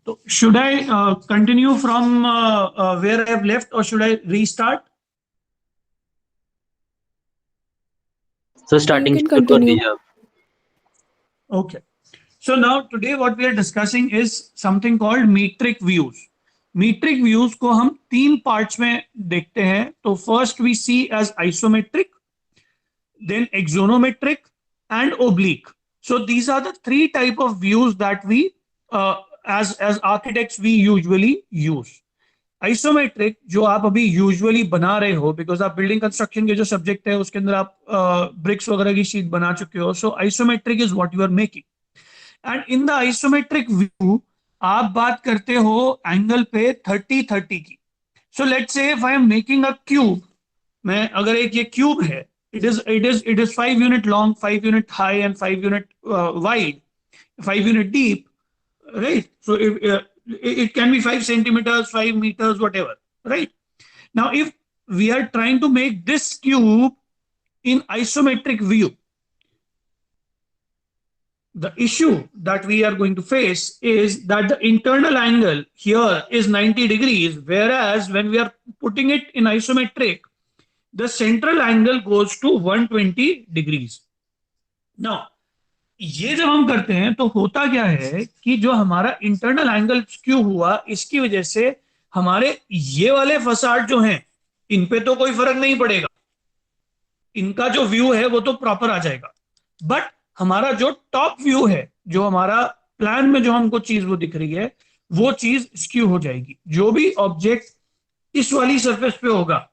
So should I continue from where I have left, or should I restart? So You starting can से कर continue. दीजिए आप. Okay. So now today what we are discussing is something called metric views. Metric views को हम तीन parts में देखते हैं. तो first we see as isometric, then axonometric, and oblique. So these are the three type of views that we as architects we usually use. Isometric जो आप अभी यूजुअली बना रहे हो, बिकॉज आप बिल्डिंग कंस्ट्रक्शन के जो सब्जेक्ट है उसके अंदर आप ब्रिक्स वगैरह की शीट बना चुके हो. So isometric is what you are making. And in the isometric view आप बात करते हो एंगल पे 30-30 की. So let's say if I am making a cube, मैं अगर एक ये क्यूब है, it is 5 unit long, 5 unit high, and 5 unit wide, 5 unit deep, right? So it can be 5 centimeters, 5 meters, whatever, right? Now if we are trying to make this cube in isometric view, the issue that we are going to face is that the internal angle here is 90 degrees, whereas when we are putting it in isometric, the central angle goes to 120 degrees. Now ये जब हम करते हैं तो होता क्या है कि जो हमारा इंटरनल एंगल स्क्यू हुआ, इसकी वजह से हमारे ये वाले फसाड जो हैं इन पे तो कोई फर्क नहीं पड़ेगा, इनका जो व्यू है वो तो प्रॉपर आ जाएगा. बट हमारा जो टॉप व्यू है, जो हमारा प्लान में जो हमको चीज वो दिख रही है, वो चीज स्क्यू हो जाएगी. जो भी ऑब्जेक्ट इस वाली सरफेस पे होगा,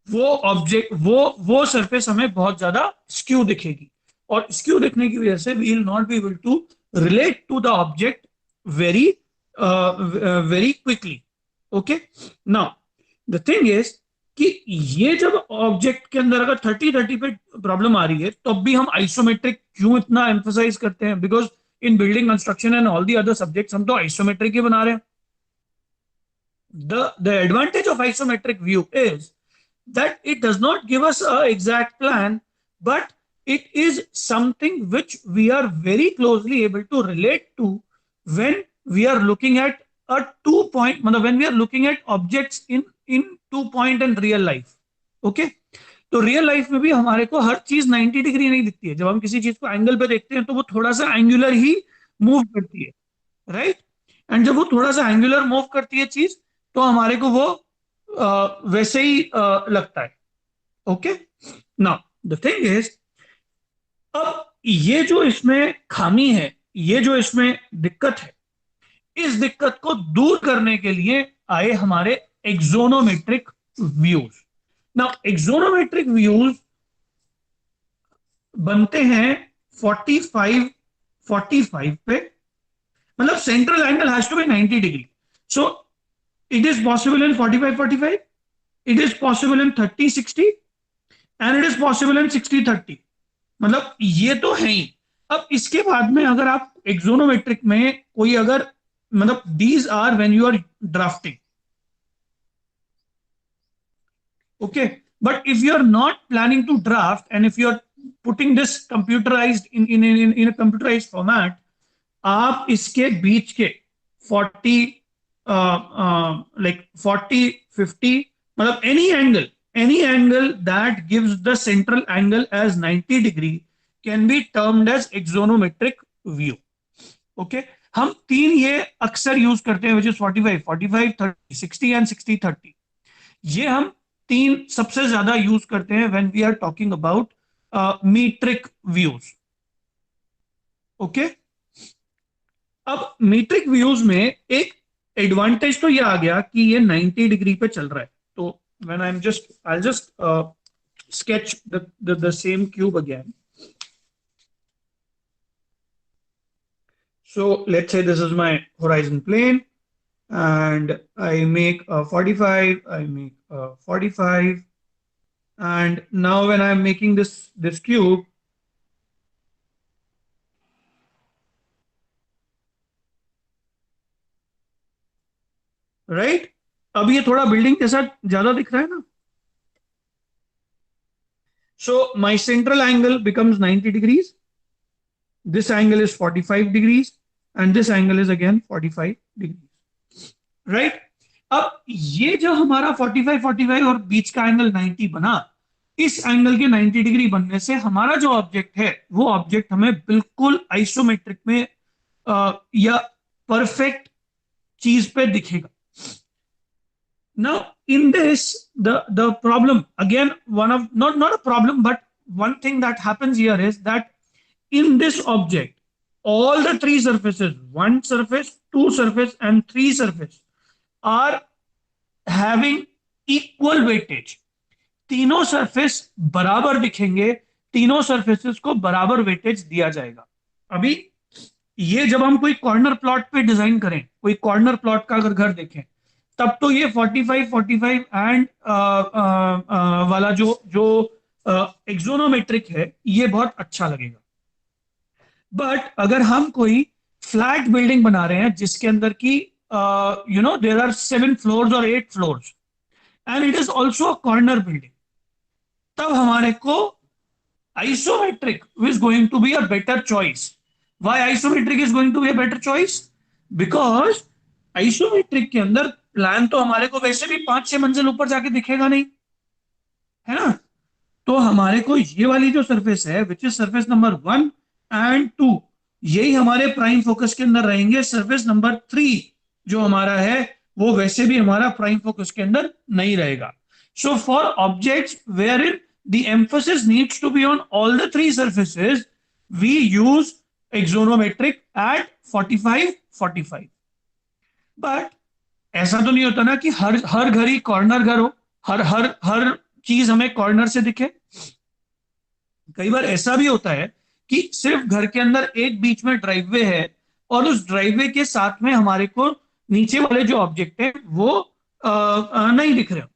वो ऑब्जेक्ट वो सरफेस हमें बहुत ज्यादा स्क्यू दिखेगी, और स्क्यू दिखने की वजह से we will not be able to relate to the object very very quickly. Okay, now the thing is कि ये जब ऑब्जेक्ट के अंदर अगर 30-30 पे प्रॉब्लम आ रही है, तब भी हम आइसोमेट्रिक क्यों इतना एम्फसाइज करते हैं? Because in building construction and all the other subjects हम तो आइसोमेट्रिक ही बना रहे हैं. the advantage of isometric view is that it does not give us an exact plan, but it is something which we are very closely able to relate to when we are looking at a 2 point, when we are looking at objects in 2 point and real life. Okay, तो real life में भी हमारे को हर चीज 90 degree नहीं दिखती है. जब हम किसी चीज को एंगल पे देखते हैं तो वो थोड़ा सा एंगुलर ही मूव करती है, राइट? एंड जब वो थोड़ा सा एंगुलर मूव करती है चीज, तो हमारे को वो वैसे ही लगता है. Okay, now the thing is, अब ये जो इसमें खामी है, ये जो इसमें दिक्कत है, इस दिक्कत को दूर करने के लिए आए हमारे axonometric views. Now axonometric views बनते हैं 45 पे, मतलब central angle has to be 90 degree. So it is possible in 45-45, it is possible in 30-60, and it is possible in 60-30. मतलब ये तो है ही. अब इसके बाद में अगर आप एक्सोनोमेट्रिक में कोई अगर मतलब these are when you are drafting, okay, but if you are not planning to draft and if you are putting this computerized in a computerized format, आप इसके बीच के 40 like 40-50, मतलब any angle that gives the central angle as 90 degree can be termed as axonometric view. Okay, हम तीन ये अक्सर use करते हैं, which is 45, 30, 60 and 60-30. ये हम तीन सबसे ज्यादा यूज करते हैं when we are talking about metric views. Okay, अब metric views में एक एडवांटेज तो ये आ गया कि ये 90 डिग्री पे चल रहा है. तो when I'll just sketch the same cube again. So let's say this is my horizon plane, and I make a 45, I make a 45, and now when I'm making this cube, right, अब ये थोड़ा building के साथ ज्यादा दिख रहा है ना. So my central angle becomes 90 degrees, this angle is 45 degrees and this angle is again 45 degrees, right? अब ये जो हमारा 45 और बीच का एंगल 90 बना, इस एंगल के 90 डिग्री बनने से हमारा जो ऑब्जेक्ट है वो ऑब्जेक्ट हमें बिल्कुल आइसोमेट्रिक में या परफेक्ट चीज पे दिखेगा. Now in this, the problem again, one of not a problem, but one thing that happens here is that in this object, all the three surfaces, one surface, two surface and three surface, are having equal weightage. तीनों surface बराबर दिखेंगे, तीनों surfaces को बराबर weightage दिया जाएगा. अभी ये जब हम कोई कॉर्नर प्लॉट पे डिजाइन करें, कोई कॉर्नर प्लॉट का अगर घर देखें, तब तो ये 45 एंड वाला जो जो एक्सोनोमेट्रिक है ये बहुत अच्छा लगेगा. बट अगर हम कोई फ्लैट बिल्डिंग बना रहे हैं जिसके अंदर की देयर आर 7 फ्लोर्स और 8 floors and it is also a corner building, तब हमारे को isometric is going to be a better choice. Why isometric is going to be a better choice? Because isometric के अंदर प्लान तो हमारे को वैसे भी 5-6 मंजिल ऊपर जाके दिखेगा नहीं, है ना? तो हमारे को ये वाली जो सरफेस है which is surface number 1 and 2, यही हमारे प्राइम फोकस के अंदर रहेंगे. सरफेस नंबर 3 जो हमारा है वो वैसे भी हमारा प्राइम फोकस के अंदर नहीं रहेगा. So for objects where in the emphasis needs to be on all the three surfaces, we use axonometric at 45. But ऐसा तो नहीं होता ना कि हर हर घर ही कॉर्नर घर हो, हर हर हर चीज हमें कॉर्नर से दिखे. कई बार ऐसा भी होता है कि सिर्फ घर के अंदर एक बीच में ड्राइववे है और उस ड्राइववे के साथ में हमारे को नीचे वाले जो ऑब्जेक्ट है वो नहीं दिख रहे हो.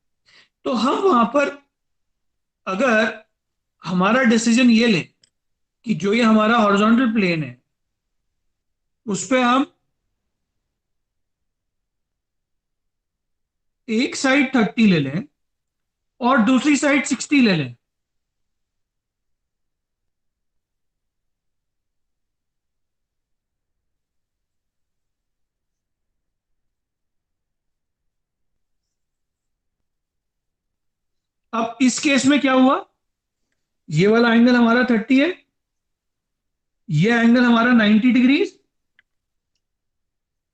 तो हम वहां पर अगर हमारा डिसीजन ये ले कि जो ये हमारा हॉरिजॉन्टल प्लेन है उस पे हम एक साइड 30 ले लें और दूसरी साइड 60 ले लें, अब इस केस में क्या हुआ? ये वाला एंगल हमारा 30 है, ये एंगल हमारा 90 degrees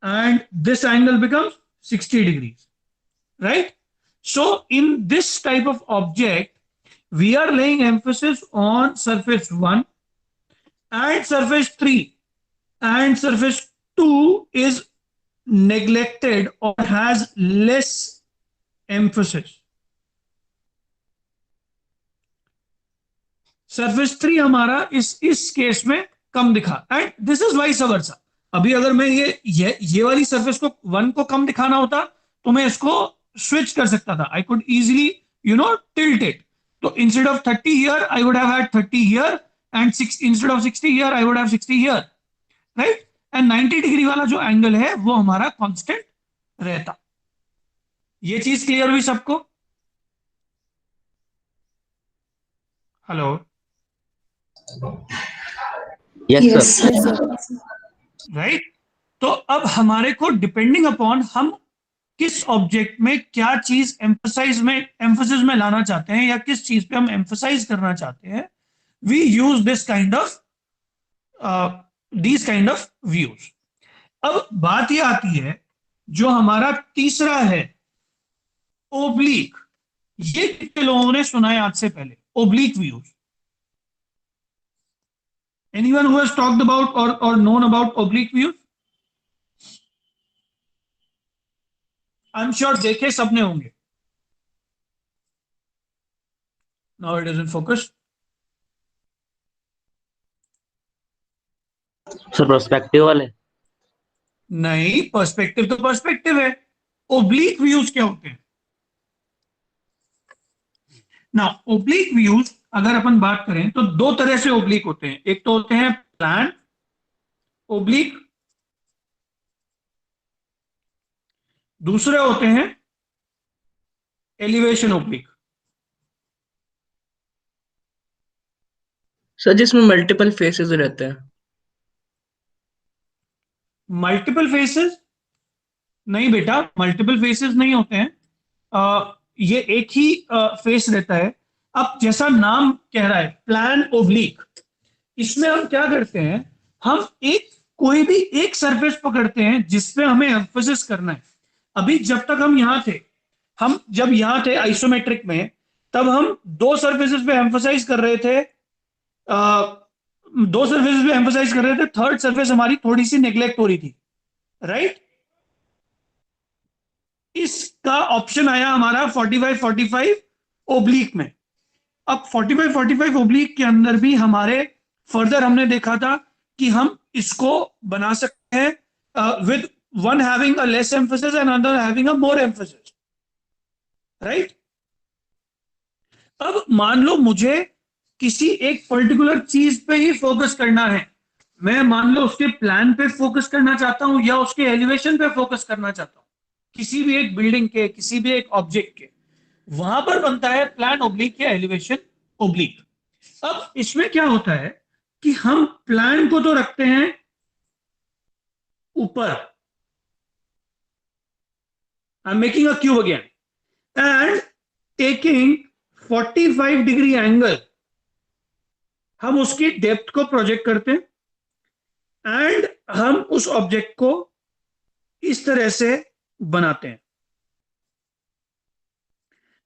and this angle becomes 60 degrees, right? So in this type of object, we are laying emphasis on surface 1 and surface 3, and surface 2 is neglected or has less emphasis. Surface 3 हमारा इस case में कम दिखा and this is vice versa. अभी अगर मैं ये वाली surface को 1 को कम दिखाना होता तो मैं इसको स्विच कर सकता था. I could easily tilt it. तो instead of 30 here I would have had 30 here and instead of 60 here I would have 60 here, right? And 90 degree वाला जो एंगल है वो हमारा कांस्टेंट रहता. ये चीज क्लियर हुई सबको? Hello? Yes, Yes, sir. sir. Right. तो अब हमारे को डिपेंडिंग अपॉन हम किस ऑब्जेक्ट में क्या चीज एम्फोसिस में लाना चाहते हैं या किस चीज पे हम एम्फोसाइज करना चाहते हैं, we use this kind of views. अब बात ये आती है जो हमारा तीसरा है, ओब्लिक. ये कितने लोगों ने सुना है आज से पहले oblique views? Anyone who has talked about or known about oblique views? I'm sure देखे सबने होंगे. Now it isn't focused. Sir perspective वाले. नहीं, पर्सपेक्टिव तो पर्सपेक्टिव है. ओब्लिक व्यूज क्या होते हैं? ना ओब्लिक व्यूज अगर अपन बात करें तो दो तरह से ओब्लिक होते हैं. एक तो होते हैं प्लान ओब्लिक, दूसरे होते हैं एलिवेशन ओब्लिक. सर जिसमें मल्टीपल फेसेस रहते हैं. Multiple faces? नहीं बेटा, मल्टीपल फेसेस नहीं होते हैं। ये एक ही फेस रहता है। अब जैसा नाम कह रहा है प्लान ओब्लिक, इसमें हम क्या करते हैं, हम एक कोई भी एक सरफेस पकड़ते हैं जिसपे हमें एम्फोसिस करना है। अभी जब तक हम यहां थे, हम जब यहां थे आइसोमेट्रिक में, तब हम दो सरफेसेस पे एम्फोसाइज कर रहे थे। दो सरफेसेस पे एम्फोसाइज कर रहे थे, थर्ड सरफेस हमारी थोड़ी सी नेग्लेक्ट हो रही थी, राइट? इसका ऑप्शन आया हमारा 45 ओब्लिक में। अब 45 ओब्लिक के अंदर भी हमारे फर्दर हमने देखा था कि हम इसको बना सकते हैं with one having a less emphasis and other having a more emphasis, right? अब मान लो मुझे किसी एक पर्टिकुलर चीज पे ही फोकस करना है, मैं मान लो उसके प्लान पे फोकस करना चाहता हूं या उसके एलिवेशन पे फोकस करना चाहता हूं, किसी भी एक बिल्डिंग के, किसी भी एक ऑब्जेक्ट के, वहां पर बनता है प्लान ओब्लिक या एलिवेशन ओब्लिक। अब इसमें क्या होता है कि हम प्लान को तो रखते हैं ऊपर, आई am making a cube again and taking 45 degree angle, हम उसकी डेप्थ को प्रोजेक्ट करते हैं एंड हम उस ऑब्जेक्ट को इस तरह से बनाते हैं।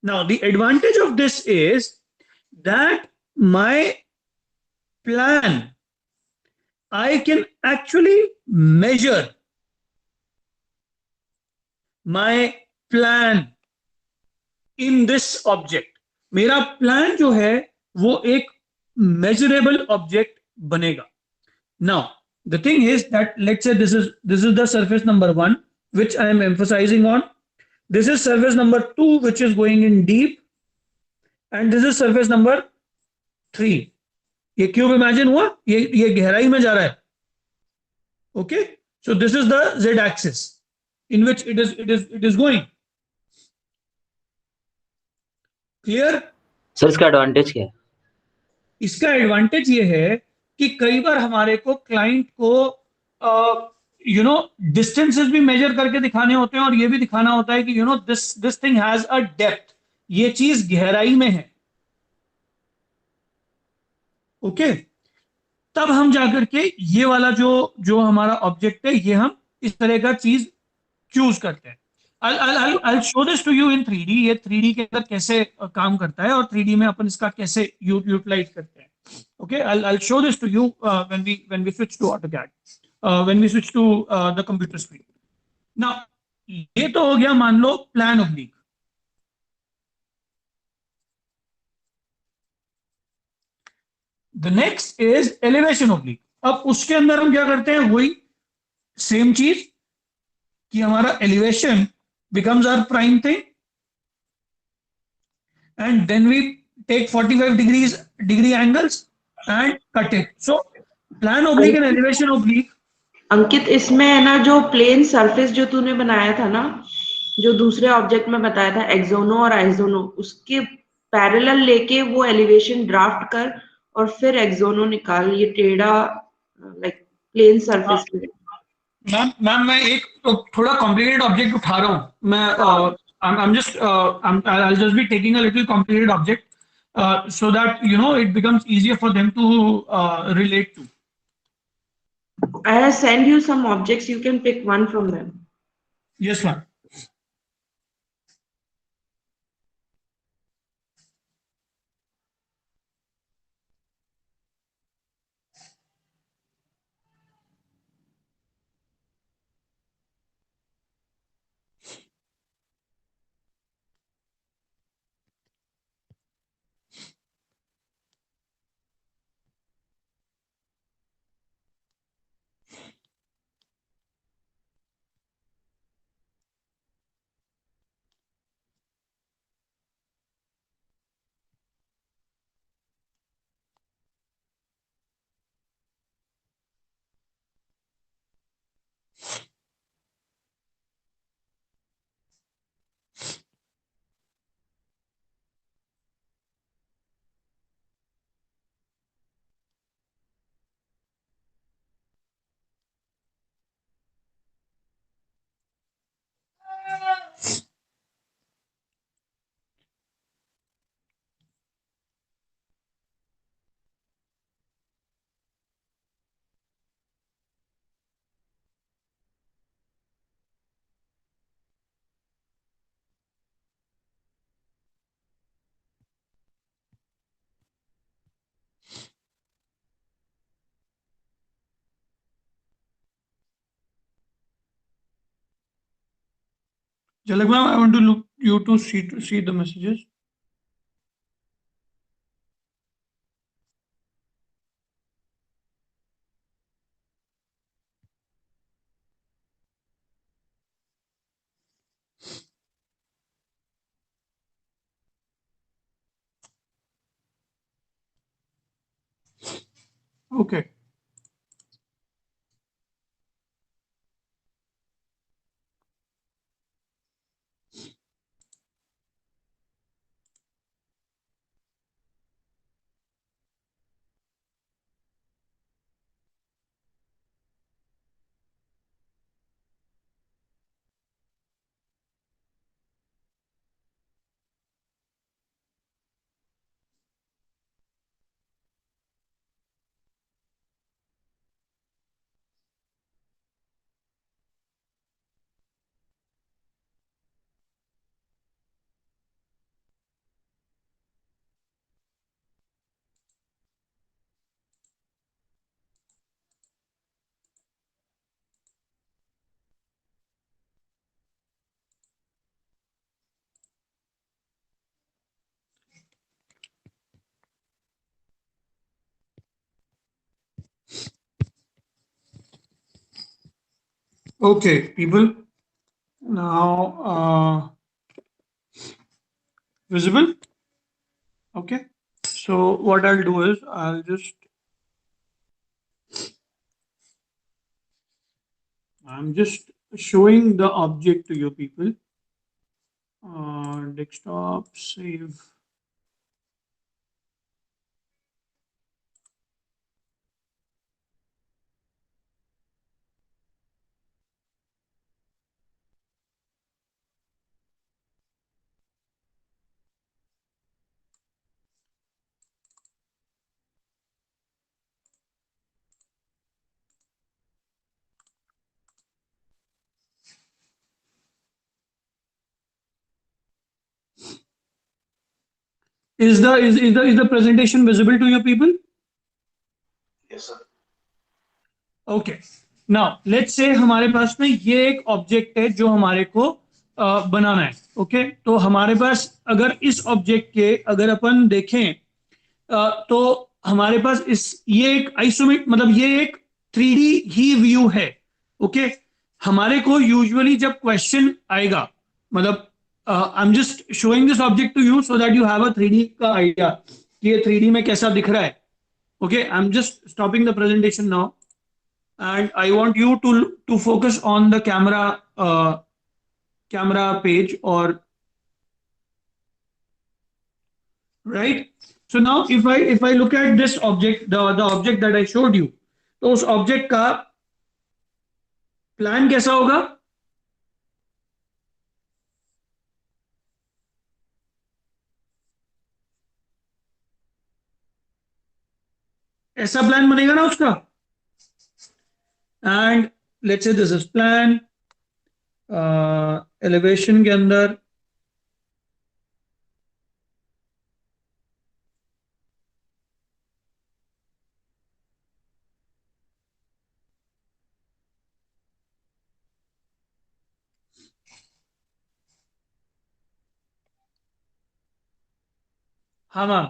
Now the advantage of this is that my plan, I can actually measure my plan in this object. मेरा प्लान जो है वो एक measurable object बनेगा. Now, the thing is that let's say this is the surface number 1 which I am emphasizing on. This is surface number 2 which is going in deep, and this is surface number 3. ये cube imagine हुआ, ये गहराई में जा रहा है. Okay, so this is the z axis in which it is going. Clear? Sir इसका advantage क्या है? इसका एडवांटेज ये है कि कई बार हमारे को क्लाइंट को डिस्टेंसेस भी मेजर करके दिखाने होते हैं और ये भी दिखाना होता है कि this thing has a depth, ये चीज गहराई में है। ओके, तब हम जाकर के ये वाला जो जो हमारा ऑब्जेक्ट है, ये हम इस तरह का चीज चूज करते हैं। I'll show this to you in 3D, ये 3D के अंदर कैसे काम करता है और 3D में अपन इसका कैसे यूटिलाइज करते हैं। Okay, I'll show this to you when we switch to AutoCAD, when we switch to the computer screen. Now, ये तो हो गया मान लो plan oblique. The next is elevation oblique. अब उसके अंदर हम क्या करते हैं, वही सेम चीज कि हमारा elevation becomes our prime thing and then we take 45 degree angles and cut it. So plan oblique and elevation oblique। अंकित, इसमें है ना जो प्लेन सरफेस जो तूने बनाया था ना, जो दूसरे ऑब्जेक्ट में बताया था एक्सोनो और आइसोनो, उसके पैरेलल लेके वो एलिवेशन ड्राफ्ट कर और फिर एक्सोनो निकाल, ये टेढ़ा लाइक प्लेन सरफेस पे। मैम मैं एक थोड़ा कॉम्प्लिकेटेड ऑब्जेक्ट उठा रहा हूँ मैं। I'll just be taking a little complicated object so that it becomes easier for them to relate to. I have sent you some objects, you can pick one from them. Yes ma'am। Jalak ma'am, I want to look you to see the messages. Okay. Okay, people. Now, visible? Okay. So what I'll do is I'm just showing the object to you people. Desktop, save. Is the presentation visible to you people? Yes, sir. Okay now let's say हमारे पास में ये एक object है जो हमारे को बनाना है okay तो हमारे पास अगर इस ऑब्जेक्ट के अगर अपन देखें तो हमारे पास इस ये एक आइसोमेट मतलब ये एक 3D ही व्यू है ओके हमारे को यूजुअली जब क्वेश्चन आएगा मतलब I am just showing this object to you so that you have a 3D का आइडिया कि ये 3D में कैसा दिख रहा है okay I am just stopping the presentation now and I want you to focus on the camera page or right. So now if I look at this object the object that I showed you तो उस object का plan कैसा होगा ऐसा plan बनेगा ना उसका and let's say this is plan elevation के अंदर हाँ ma'am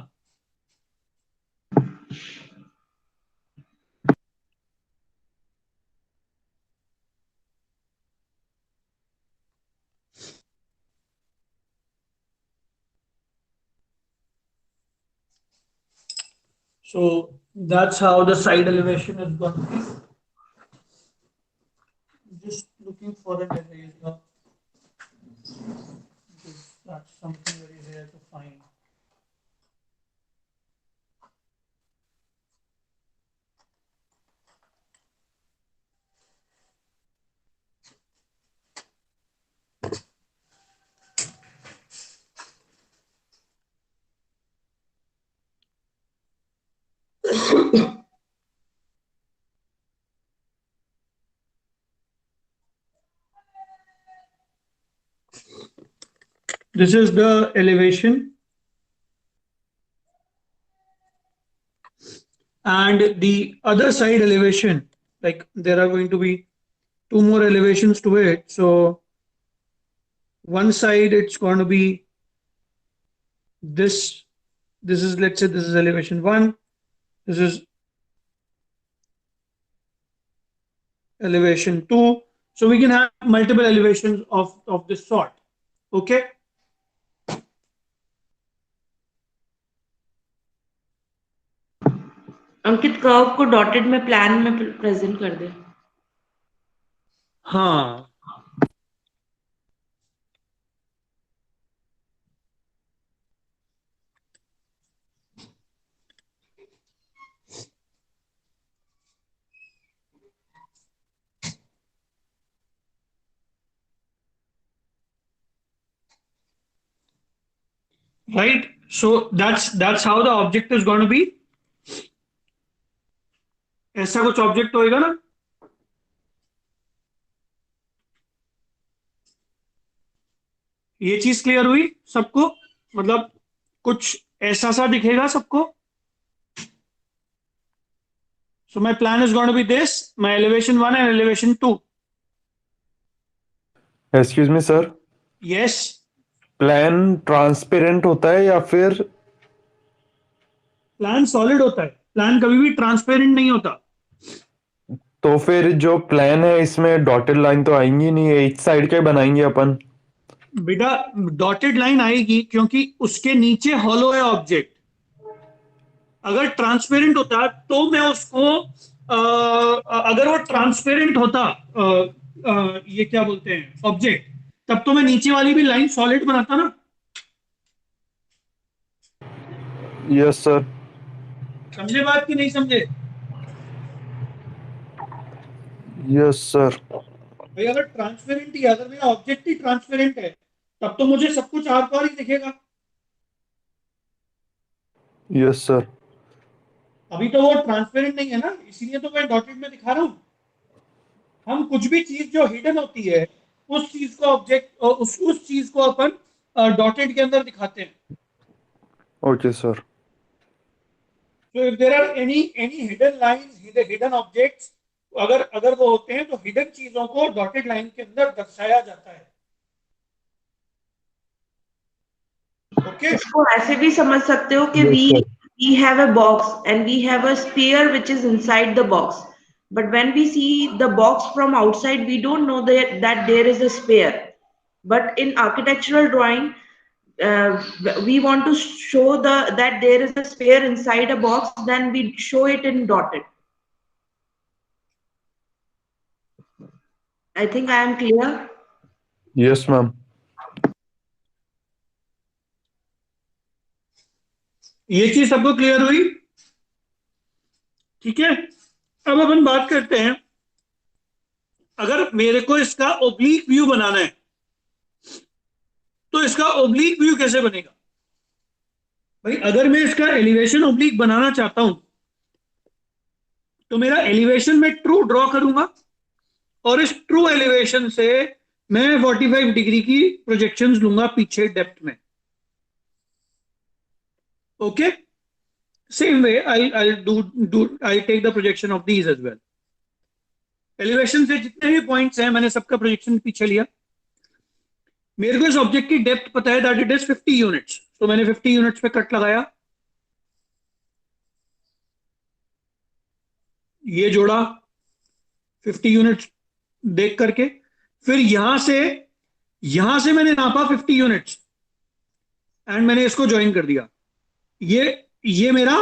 so that's how the side elevation is going to be just looking for an eraser because that's something very rare to find. This is the elevation and the other side elevation, like there are going to be two more elevations to it. So one side it's going to be this. This is, let's say this is elevation 1, this is elevation 2. So we can have multiple elevations of this sort. Okay. Ankit curve को dotted में plan में present कर दे. हाँ, right? So that's how the object is going to be. ऐसा कुछ object होएगा ना. ये चीज क्लियर हुई सबको? मतलब कुछ ऐसा सा दिखेगा सबको. So my plan is going to be this, my elevation 1 and elevation 2. Excuse me sir, Yes. Plan transparent होता है या फिर प्लान सॉलिड होता है, प्लान कभी भी ट्रांसपेरेंट नहीं होता. तो फिर जो प्लान है इसमें डॉटेड लाइन तो आएंगी नहीं, एक साइड के बनाएंगे अपन. बेटा डॉटेड लाइन आएगी क्योंकि उसके नीचे हॉलो है ऑब्जेक्ट. अगर ट्रांसपेरेंट होता तो मैं उसको अगर वो ट्रांसपेरेंट होता ये क्या बोलते हैं ऑब्जेक्ट, तब तो मैं नीचे वाली भी लाइन सॉलिड बनाता ना. Yes sir. समझे बात कि नहीं समझे? Yes sir. भाई अगर ट्रांसपेरेंट ही, अगर मेरा ऑब्जेक्ट ही ट्रांसपेरेंट है तब तो मुझे सब कुछ आर पार ही दिखेगा. Yes sir. अभी तो वो ट्रांसपेरेंट नहीं है ना, इसीलिए तो मैं डॉटेड में दिखा रहा हूं. हम कुछ भी चीज जो हिडन होती है उस चीज को ऑब्जेक्ट उस चीज को अपन डॉटेड के अंदर दिखाते हैं. Okay sir. So if there are any hidden lines, hidden objects, अगर वो होते हैं तो हिडन चीजों को डॉटेड लाइन के अंदर दर्शाया जाता है. ओके. इसको ऐसे भी समझ सकते हो कि we have a box and we have a sphere which is inside the box, but when we see the box from outside we don't know that there is a sphere. But in architectural drawing we want to show that there is a sphere inside a box, then we show it in dotted. I think I am clear. Yes ma'am. ये चीज सबको clear हुई? ठीक है. अब अपन बात करते हैं, अगर मेरे को इसका ओब्लीक व्यू बनाना है तो इसका ओब्लीक व्यू कैसे बनेगा? भाई अगर मैं इसका एलिवेशन ओब्लीक बनाना चाहता हूं तो मेरा एलिवेशन में ट्रू ड्रॉ करूंगा और इस ट्रू एलिवेशन से मैं 45 डिग्री की प्रोजेक्शंस लूंगा पीछे डेप्थ में. Okay. Same way I'll take the projection of these as well. Elevation से जितने भी पॉइंट्स हैं मैंने सबका प्रोजेक्शन पीछे लिया. मेरे को इस ऑब्जेक्ट की डेप्थ पता है दैट इट इज 50 यूनिट्स, तो मैंने 50 यूनिट्स पे कट लगाया, ये जोड़ा 50 यूनिट्स देख करके, फिर यहां से मैंने नापा 50 यूनिट्स एंड मैंने इसको ज्वाइन कर दिया. ये मेरा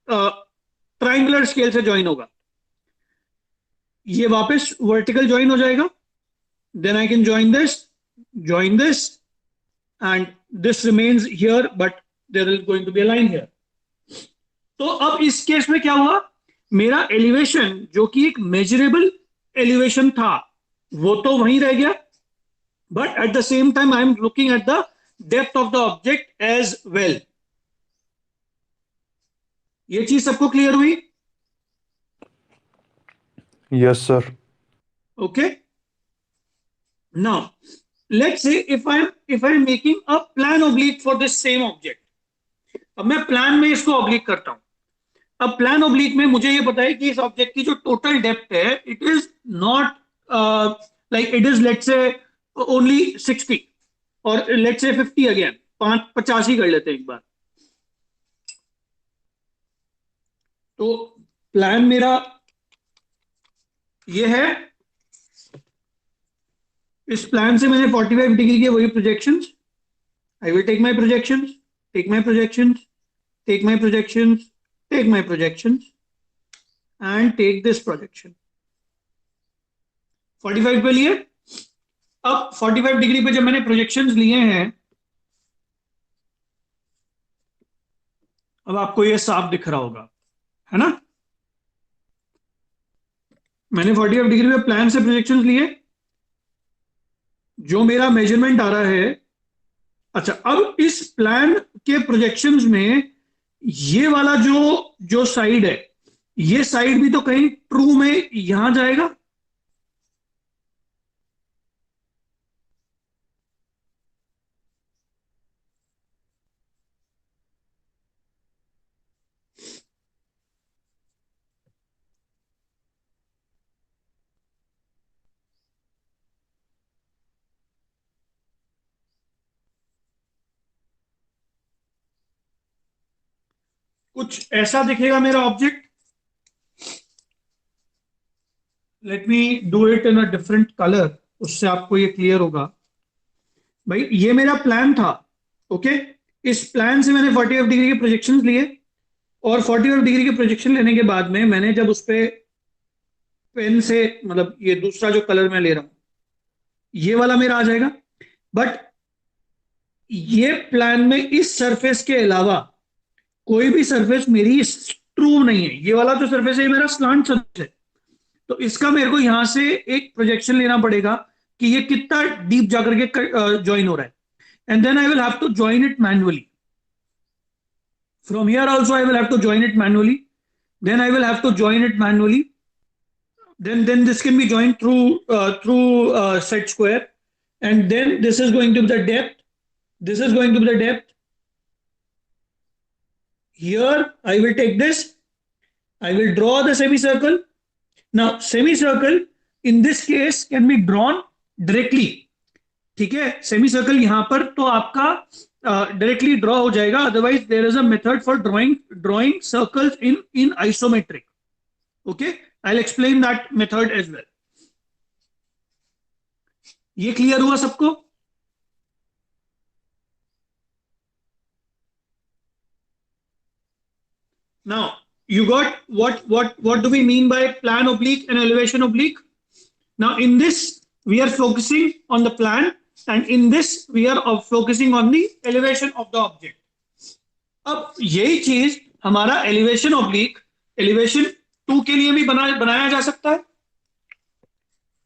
ट्राइंगुलर स्केल से ज्वाइन होगा. ये वापस वर्टिकल ज्वाइन हो जाएगा. Then I can join this and this remains here but there is going to be a line here. तो अब इस केस में क्या हुआ, मेरा एलिवेशन जो कि एक मेजरेबल एलिवेशन था वो तो वहीं रह गया, but at the same time I am looking at the depth of the object as well. ये चीज सबको क्लियर हुई? Yes sir. Okay. Now, let's say if I'm making a plan oblique for this same object. अब मैं plan में इसको oblique करता हूं. अब प्लान ओब्लिक में मुझे ये पता है कि इस ऑब्जेक्ट की जो टोटल डेप्थ है it is not like it is let's say only 60. और लेट्स से 50 अगेन, 85 कर लेते हैं एक बार। तो प्लान मेरा ये है, इस प्लान से मैंने 45 डिग्री के वही projections, I will take my projections, take my projections, take my projections, take my projections and take this projection. 45 पे लिए। अब 45 डिग्री पे जब मैंने प्रोजेक्शंस लिए हैं, अब आपको ये साफ दिख रहा होगा, है ना? मैंने 45 डिग्री पे प्लान से प्रोजेक्शंस लिए, जो मेरा मेजरमेंट आ रहा है। अच्छा, अब इस प्लान के प्रोजेक्शंस में ये वाला जो जो साइड है, ये साइड भी तो कहीं ट्रू में यहां जाएगा। कुछ ऐसा दिखेगा मेरा object. Let me do it in a different colour, उससे आपको ये क्लियर होगा। भाई ये मेरा प्लान था, ओके। इस प्लान से मैंने 45 डिग्री के प्रोजेक्शंस लिए, और 45 डिग्री के प्रोजेक्शन लेने के बाद में मैंने जब उस पे पेन से, मतलब ये दूसरा जो कलर मैं ले रहा हूं, ये वाला मेरा आ जाएगा। बट ये प्लान में इस सरफेस के अलावा कोई भी सरफेस मेरी ट्रू नहीं है। ये वाला जो सरफेस है ये मेरा स्लांट सरफेस है, तो इसका मेरे को यहां से एक प्रोजेक्शन लेना पड़ेगा कि ये कितना डीप जाकर के ज्वाइन हो रहा है, and then I will have to join it manually. From here also I will have to join it manually, then I will have to join it manually, then this can be joined through set square, and then this is going to be the depth, this is going to be the depth. Here I will take this, I will draw the semicircle. Now semicircle in this case can be drawn directly, ठीक है? Semicircle यहां पर तो आपका directly draw हो जाएगा, otherwise there is a method for drawing circles in isometric, okay. I will explain that method as well. ये clear हुआ सबको? Now you got what do we mean by plan oblique and elevation oblique? Now in this we are focusing on the plan, and in this we are focusing on the elevation of the object. अब यही चीज हमारा elevation oblique elevation 2 के लिए भी बनाया जा सकता है।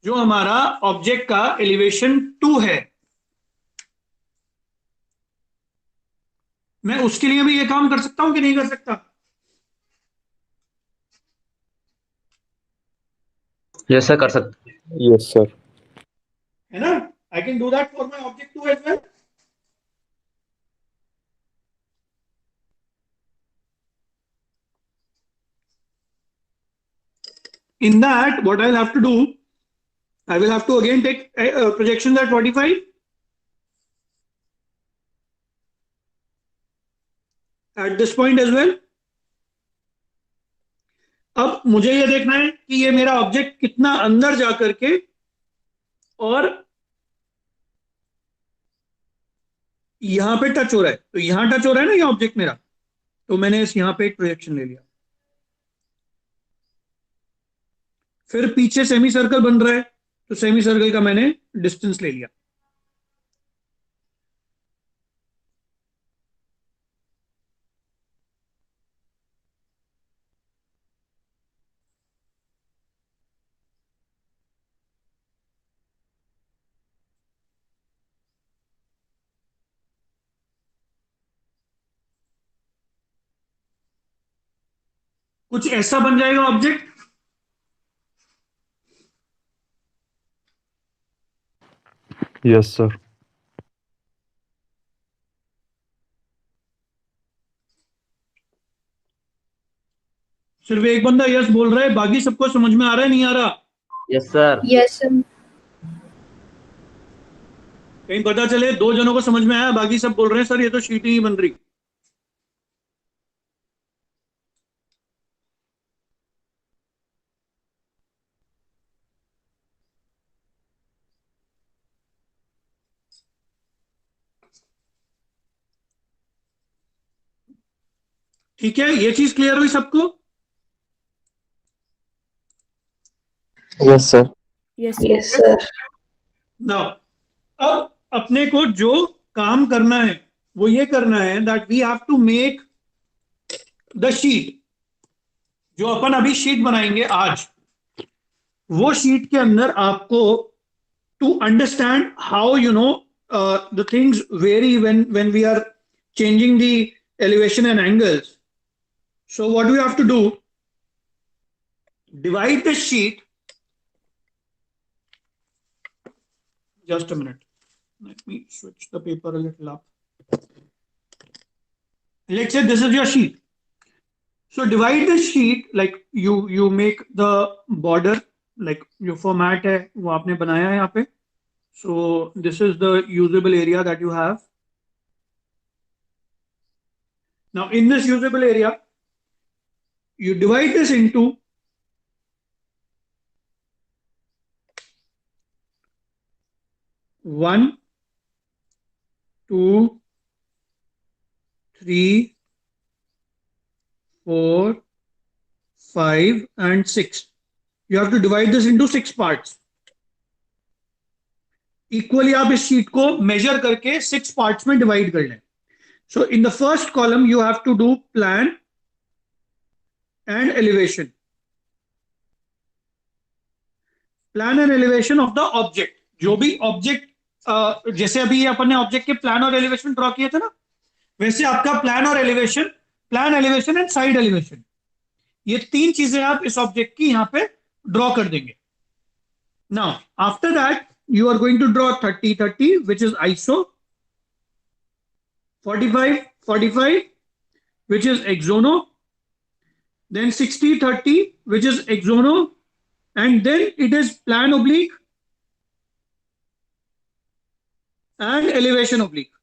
जो हमारा ऑब्जेक्ट का एलिवेशन 2 है, मैं उसके लिए भी ये काम कर सकता हूं कि नहीं कर सकता? यस सर, कर सकते। Yes sir. है ना? I can do that for my object 2 as well. In that, what I'll have to do, I will have to again take projections at 45 at this point as well. अब मुझे ये देखना है कि ये मेरा ऑब्जेक्ट कितना अंदर जाकर के और यहां पे टच हो रहा है। तो यहां टच हो रहा है ना ये ऑब्जेक्ट मेरा, तो मैंने इस यहां पे एक प्रोजेक्शन ले लिया। फिर पीछे सेमी सर्कल बन रहा है, तो सेमी सर्कल का मैंने डिस्टेंस ले लिया। कुछ ऐसा बन जाएगा ऑब्जेक्ट। Yes sir. सिर्फ एक बंदा यस बोल रहा है, बाकी सबको समझ में आ रहा है नहीं आ रहा? Yes sir. Yes sir. कहीं पता चले 2 जनों को समझ में आया, बाकी सब बोल रहे हैं सर ये तो शीट ही नहीं बन रही। ठीक है, ये चीज क्लियर हुई सबको? Yes sir. Yes sir. Now अब अपने को जो काम करना है वो ये करना है that we have to make the sheet. जो अपन अभी शीट बनाएंगे आज, वो शीट के अंदर आपको to understand how you know the things very when we are changing the elevation and angles. So what do you have to do? Divide the sheet. Just a minute. Let me switch the paper a little up. Let's say this is your sheet. So divide the sheet, like you make the border, like जो format है वो आपने बनाया है यहाँ पे. So this is the usable area that you have. Now in this usable area, you divide this into 1, 2, 3, 4, 5 and 6. You have to divide this into 6 parts. Equally आप इस शीट को मेजर करके 6 पार्ट्स में डिवाइड कर लें. So in the first column you have to do plan and elevation. Plan and elevation of the object. जो भी object, जैसे अभी अपन ने ऑब्जेक्ट के प्लान और एलिवेशन ड्रॉ किए थे ना, वैसे आपका प्लान और elevation, plan elevation and side elevation, ये 3 चीजें आप इस ऑब्जेक्ट की यहां पे ड्रॉ कर देंगे. Now after that you are going to draw 30-30 which is iso, 45-45 which is axono, then 60-30 which is axono, and then it is plan oblique and elevation oblique.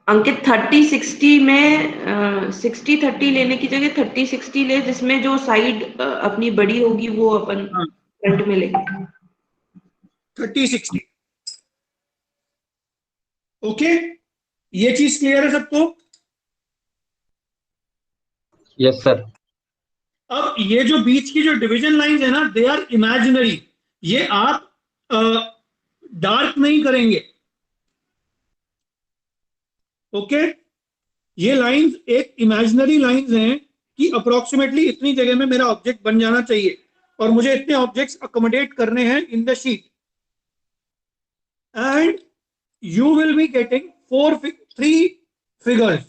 अंकित 30-60 में 60-30 लेने की जगह 30-60 ले, जिसमें जो साइड अपनी बड़ी होगी वो अपन फ्रंट में लेंगे. 30-60. ओके, ये चीज क्लियर है सबको? Yes sir. अब ये जो बीच की जो डिवीजन लाइंस है ना, दे आर इमेजिनरी. ये आप डार्क नहीं करेंगे. ओके, ये लाइंस एक इमेजिनरी लाइंस हैं कि अप्रोक्सीमेटली इतनी जगह में मेरा ऑब्जेक्ट बन जाना चाहिए और मुझे इतने ऑब्जेक्ट्स अकोमोडेट करने हैं in the sheet, and you will be getting 3 figures.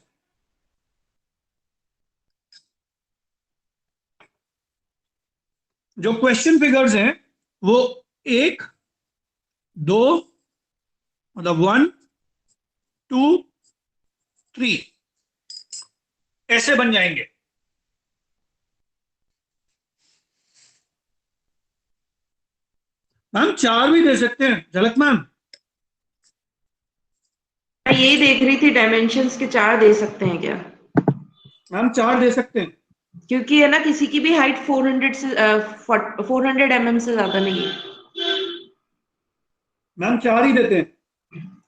जो क्वेश्चन फिगर्स हैं वो 1, 2, मतलब 1, 2, 3 ऐसे बन जाएंगे. मैम 4 भी दे सकते हैं. झलक मैम, मैं यही देख रही थी, डायमेंशंस के 4 दे सकते हैं क्या? मैम 4 दे सकते हैं, क्योंकि है ना किसी की भी हाइट 400 mm से ज्यादा नहीं है. मैम 4 ही देते हैं.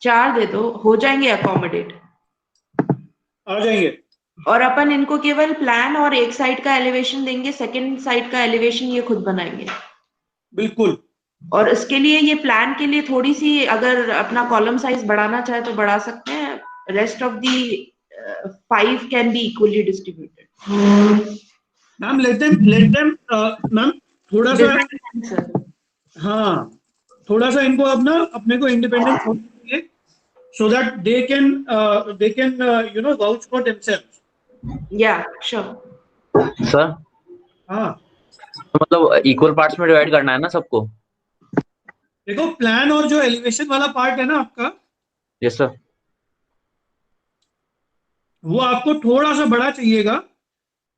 4 दे दो, हो जाएंगे अकोमोडेट. आ जाएंगे. और अपन इनको केवल प्लान और एक साइड का एलिवेशन देंगे, सेकंड साइड का एलिवेशन ये खुद बनाएंगे. बिल्कुल. और इसके लिए ये प्लान के लिए थोड़ी सी अगर अपना कॉलम साइज बढ़ाना चाहे तो बढ़ा सकते हैं. Rest of the 5 can be equally distributed. Ma'am let them ma'am थोड़ा सा, हाँ थोड़ा सा इनको अब ना अपने को इंडिपेंडेंट होना चाहिए, so that they can you know vouch for themselves. Yeah, sure. Sir हाँ तो मतलब इक्वल पार्ट्स में डिवाइड करना है ना सबको? देखो, प्लान और जो एलिवेशन वाला पार्ट है ना आपका, यस सर। वो आपको थोड़ा सा बड़ा चाहिएगा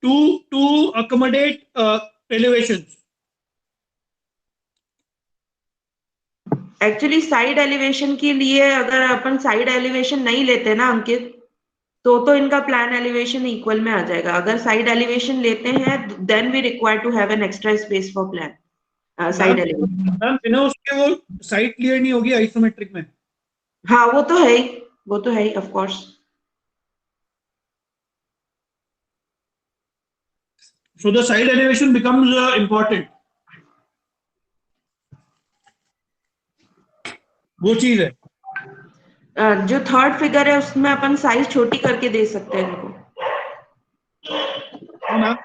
to accommodate elevation. Actually side elevation के लिए अगर अपन साइड एलिवेशन नहीं लेते ना अंकित, तो इनका प्लान एलिवेशन इक्वल में आ जाएगा। अगर साइड एलिवेशन लेते हैं then we require to have an extra space for plan side elevation. Ma'am बिना उसके वो साइड क्लियर नहीं होगी आइसोमेट्रिक में। हाँ वो तो है ही, वो तो है ही of course. So the side elevation becomes important. वो चीज है। जो थर्ड फिगर है उसमें अपन साइज छोटी करके दे सकते हैं इनको। हाँ मैम,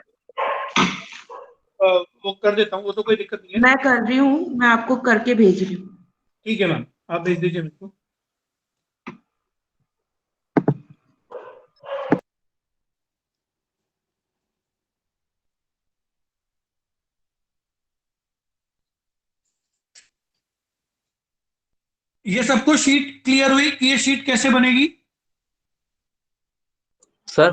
वो कर देता हूँ, वो तो कोई दिक्कत नहीं है। मैं कर रही हूँ, मैं आपको करके भेज रही हूँ। ठीक है मैम, आप भेज दीजिए मेरे को। ये सबको शीट क्लियर हुई कि ये शीट कैसे बनेगी? सर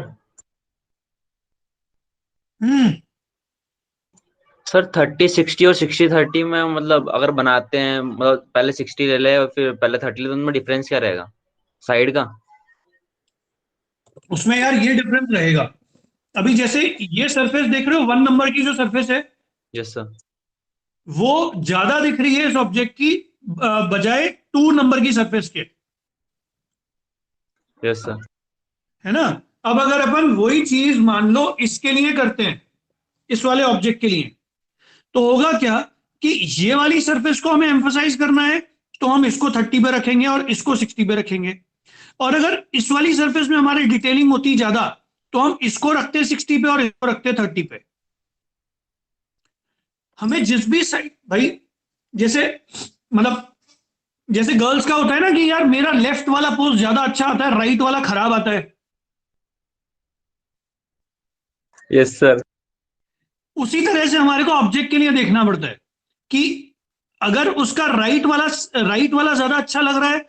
सर 30-60 और 60-30 में मतलब अगर बनाते हैं, मतलब पहले 60 ले ले और फिर पहले 30 ले, तो उनमें डिफरेंस क्या रहेगा साइड का? उसमें यार ये डिफरेंस रहेगा। अभी जैसे ये सरफेस देख रहे हो, 1 नंबर की जो सरफेस है यस सर। वो ज्यादा दिख रही है इस ऑब्जेक्ट की बजाय 2 नंबर की सरफेस के, यस सर। है ना? अब अगर अपन वही चीज मान लो इसके लिए करते हैं, इस वाले ऑब्जेक्ट के लिए, तो होगा क्या कि ये वाली सरफेस को हमें एम्फोसाइज करना है तो हम इसको 30 पे रखेंगे और इसको 60 पे रखेंगे। और अगर इस वाली सरफेस में हमारी डिटेलिंग होती ज्यादा तो हम इसको रखते 60 पे और इसको रखते 30 पे। हमें जिस भी साइड भाई, जैसे मतलब जैसे गर्ल्स का होता है ना कि यार मेरा लेफ्ट वाला पोज ज्यादा अच्छा आता है, राइट वाला खराब आता है। Yes sir. उसी तरह से हमारे को ऑब्जेक्ट के लिए देखना पड़ता है कि अगर उसका राइट वाला ज्यादा अच्छा लग रहा है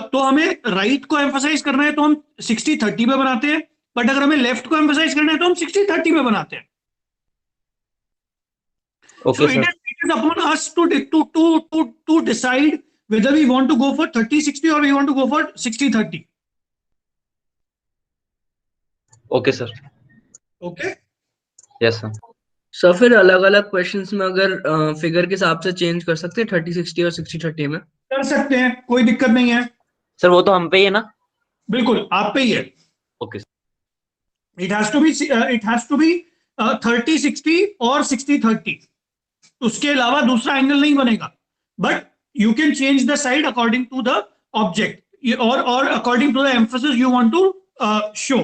तो हमें राइट को एम्फोसाइज करना है तो हम 60-30 पे बनाते हैं, बट अगर हमें लेफ्ट को एम्फोसाइज करना है तो हम 60-30 पे बनाते हैं। Okay So sir. it is upon us to decide whether we want to go for 30-60 or we want to go for 60-30. Okay sir. Okay? Yes sir. Sir फिर अलग अलग क्वेश्चंस में अगर फिगर के हिसाब से चेंज कर सकते हैं 30-60 और 60-30 में? कर सकते हैं, कोई दिक्कत नहीं है। सर वो तो हम पे ही है ना? बिल्कुल आप पे ही है। Okay sir. It has to be 30-60 और 60-30। उसके अलावा दूसरा एंगल नहीं बनेगा, but you can change the side according to the object और according to the emphasis you want to show.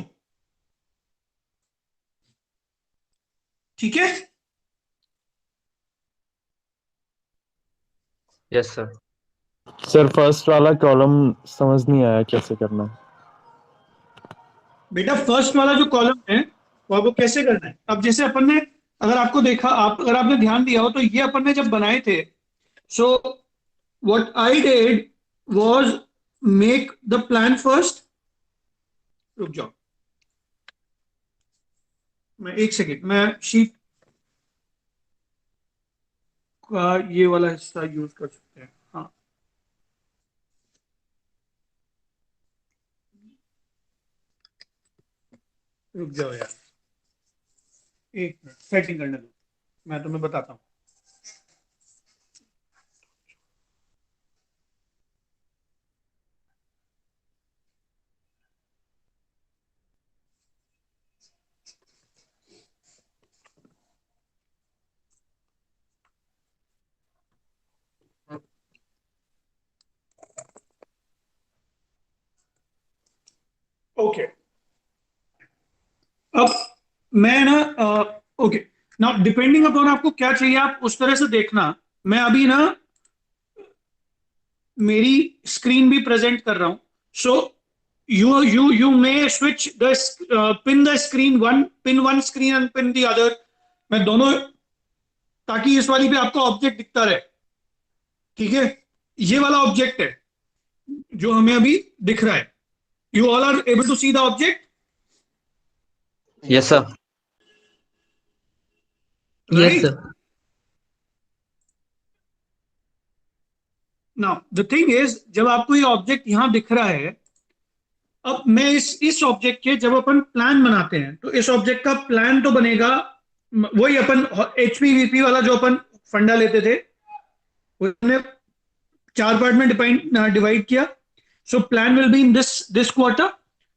ठीक है? Yes sir. सर फर्स्ट वाला कॉलम समझ नहीं आया कैसे करना है। बेटा फर्स्ट वाला जो कॉलम है वो आपको कैसे करना है? अब जैसे अपन ने, अगर आपने ध्यान दिया हो तो ये अपन ने जब बनाए थे, so what I did was make the plan first. रुक जाओ, मैं एक सेकेंड, मैं शीट का ये वाला हिस्सा यूज कर सकते हैं। हाँ, रुक जाओ यार, एक मिनट सेटिंग करने दो, मैं तुम्हें बताता हूँ। ओके, अब मैं ना ओके, नाउ डिपेंडिंग अपॉन आपको क्या चाहिए आप उस तरह से देखना। मैं अभी ना मेरी स्क्रीन भी प्रेजेंट कर रहा हूं, so you may switch the pin the screen one screen and pin the other. मैं दोनों, ताकि इस वाली पे आपको ऑब्जेक्ट दिखता रहे। ठीक है? ये वाला ऑब्जेक्ट है जो हमें अभी दिख रहा है। You all are able to see the object? Yes sir. Yes sir. Now the thing is, जब आपको ये ऑब्जेक्ट यहां दिख रहा है, अब मैं इस ऑब्जेक्ट के जब अपन प्लान बनाते हैं तो इस ऑब्जेक्ट का प्लान तो बनेगा, वही अपन HPVP वाला जो अपन फंडा लेते थे, वो हमने 4 पार्ट में डिवाइड किया. So plan will be in this quarter.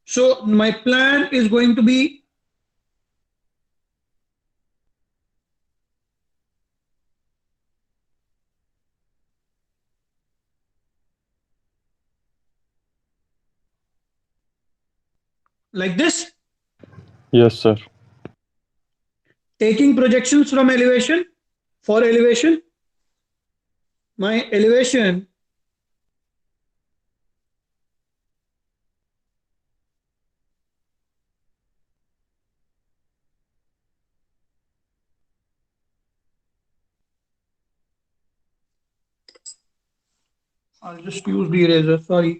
So my plan is going to be like this, Yes, sir. taking projections from elevation. For elevation, my elevation I'll just use the eraser, sorry.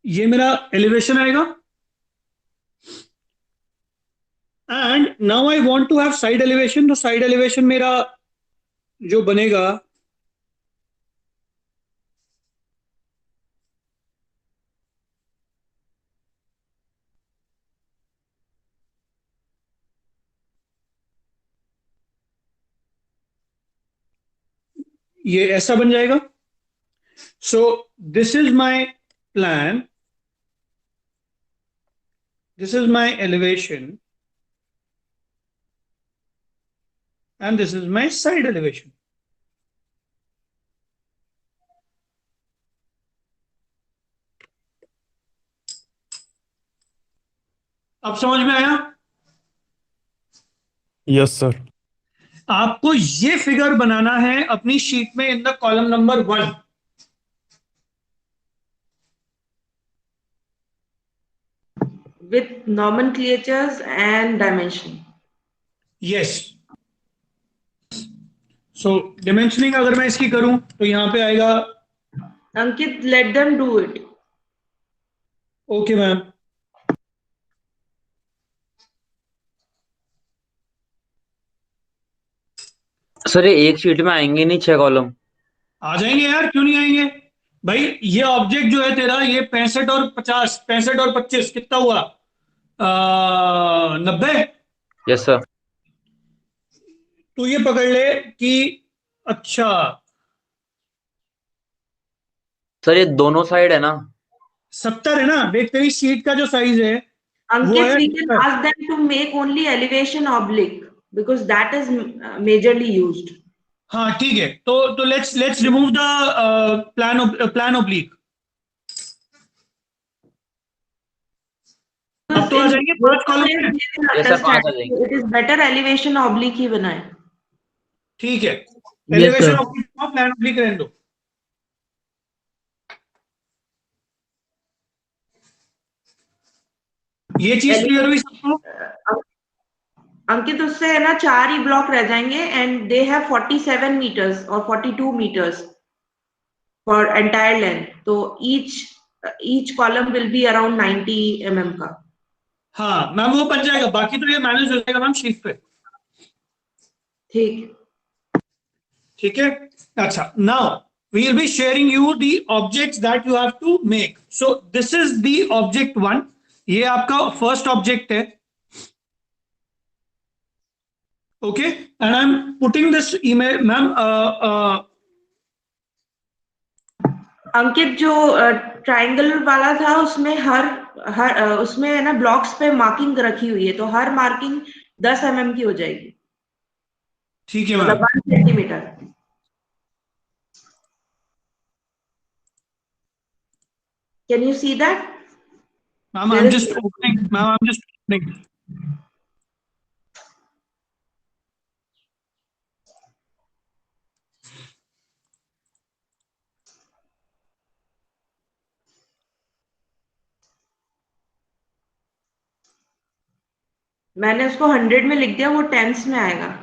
ये मेरा elevation आएगा. And now I want to have side elevation. तो side elevation मेरा जो बनेगा, ये ऐसा बन जाएगा. So this is my plan, this is my elevation, and this is my side elevation. अब समझ में आया? Yes, sir. आपको ये फिगर बनाना है अपनी शीट में in the column number 1. with nomenclatures and dimension. Yes. So dimensioning अगर मैं इसकी करूं तो यहां पे आएगा. Ankit, let them do it. Okay ma'am. Sir ये एक शीट में आएंगे नहीं 6 कॉलम? आ जाएंगे यार, क्यों नहीं आएंगे भाई. ये ऑब्जेक्ट जो है तेरा, ये 65 और 50, 65 और 25 कितना हुआ? 90. Yes sir. तो ये पकड़ ले कि अच्छा सर ये दोनों साइड है ना? 70 है ना. देख तेरी शीट का जो साइज है वो Ankit, है we can 70. ask them to make only elevation oblique because that is majorly used. हाँ ठीक है. तो let's remove the plan oblique. अब तो आ In जाएंगे both 5 कॉलम ways में. they will yes sir 5 understand. आ जाएंगे. It is better elevation oblique ही बनाए. ठीक है. Yes elevation sir. Oblique, plan oblique रहने दो. ये चीज क्लियर हुई सबको? अंकित, उससे है ना 4 ही ब्लॉक रह जाएंगे एंड दे हैव 47 मीटर्स और 42 मीटर्स फॉर एंटायर लेंथ. तो each column will be around 90 mm का. हाँ मैम वो बन जाएगा, बाकी तो ये मैनेज हो जाएगा मैम शीट पे. ठीक. ठीक है. अच्छा, now we will be sharing you the objects that you have to make. So this is the object 1. ये आपका फर्स्ट ऑब्जेक्ट है. Okay, and I am putting this email ma'am. Ankit, जो ट्राइंगल वाला था उसमें हर उसमें है ना ब्लॉक्स पे मार्किंग रखी हुई है, तो हर मार्किंग 10 mm की हो जाएगी. ठीक है मतलब ma'am. 1 centimetre. Can you see that? Ma'am I there am is just opening, ma'am I am just opening. मैंने उसको 100 में लिख दिया, वो टेंस में आएगा।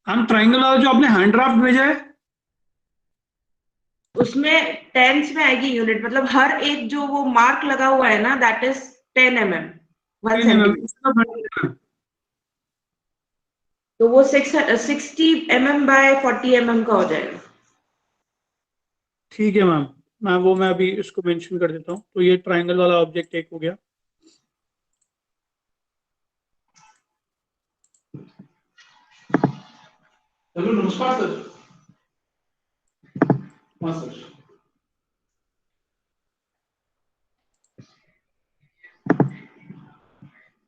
हम ट्राइंगल वाला जो आपने हैंड ड्राफ्ट भेजा है, उसमें टेंस में आएगी यूनिट, मतलब हर एक जो वो मार्क लगा हुआ है ना, दैट इज 10 mm, 1 सेंटीमीटर। तो वो 60 mm बाय 40 mm का हो जाएगा। ठीक है मैम। मैं अभी इसको मेंशन कर देता हूँ। तो ये ट्राइंगल वाला ऑब्जेक्ट एक हो गया। हेलो, नमस्कार सर। हाँ सर।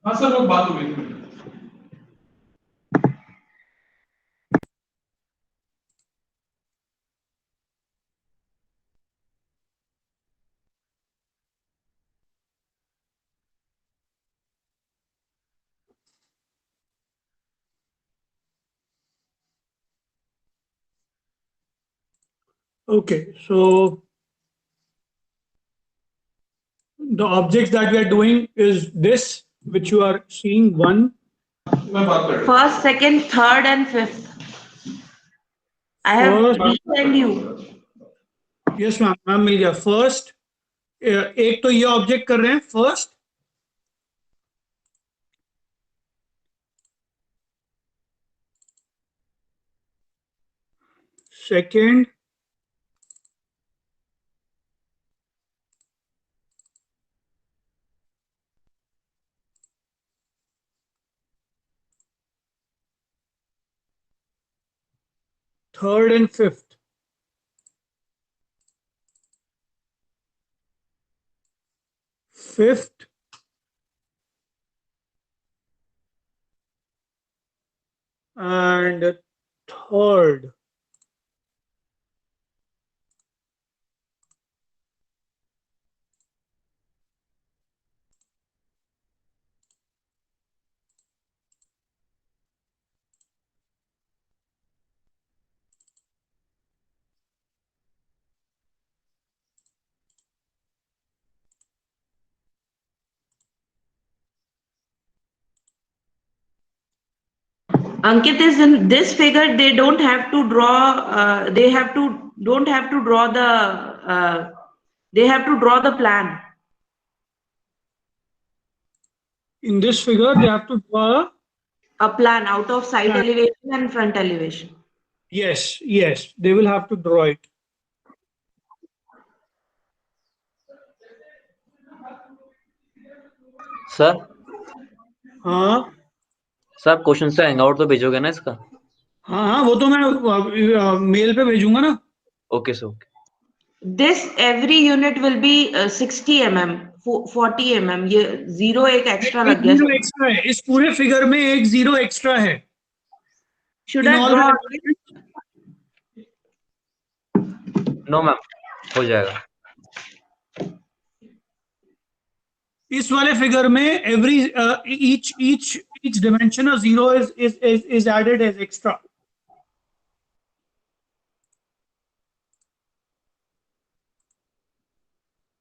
हाँ सर, वो बात हो गई थी। Okay, so the objects that we are doing is this, which you are seeing one. मैं बात कर रहा हूँ। First, second, third and fifth. I have resend you. Yes ma'am, ma'am मिल गया। फर्स्ट, एक तो ये ऑब्जेक्ट कर रहे हैं first, second, third and fifth. Fifth and third. Ankit, is in this figure they don't have to draw. They have to don't have to draw the. They have to draw the plan. In this figure, they have to draw. A plan out of side Plan. elevation and front elevation. Yes, yes, they will have to draw it. Sir हाँ sir question से hangout तो भेजोगे ना इसका? हाँ हाँ, वो तो मैं मेल पे भेजूंगा ना। Okay sir, okay. This every unit will be 60 mm, 40 mm. ये जीरो एक एक्स्ट्रा एक लग गया। जीरो एक्स्ट्रा है इस पूरे फिगर में, एक जीरो एक्स्ट्रा है। Should in I all draw? No ma'am, हो जाएगा। इस वाले फिगर में every each dimension of zero is added as extra.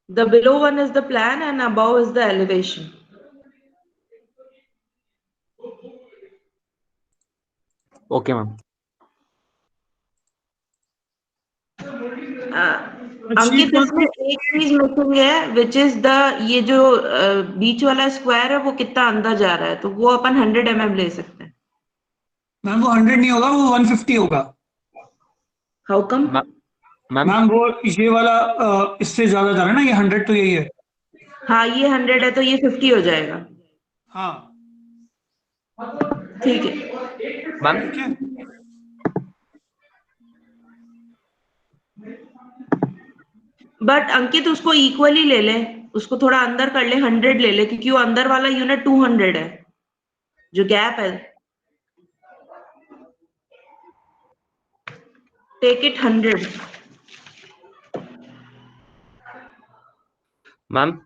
The below one is the plan and above is the elevation. Okay ma'am. Ankit, इसमें एक चीज missing है, which is the, ये जो बीच वाला स्क्वायर है वो कितना अंदर जा रहा है, तो वो अपन 100 mm ले सकते हैं। मैम वो 100 नहीं होगा, वो 150 होगा। How come? मैम मैम वो ये वाला इससे ज्यादा जा रहा है ना, ये 100 तो यही है। हाँ, ये 100 है तो ये 50 हो जाएगा। हाँ ठीक है। मैम ठीक है। बट अंकित उसको इक्वली ले ले, उसको थोड़ा अंदर कर ले, 100 ले ले, क्योंकि वो अंदर वाला यूनिट 200 है, जो गैप है। Take it 100। मैम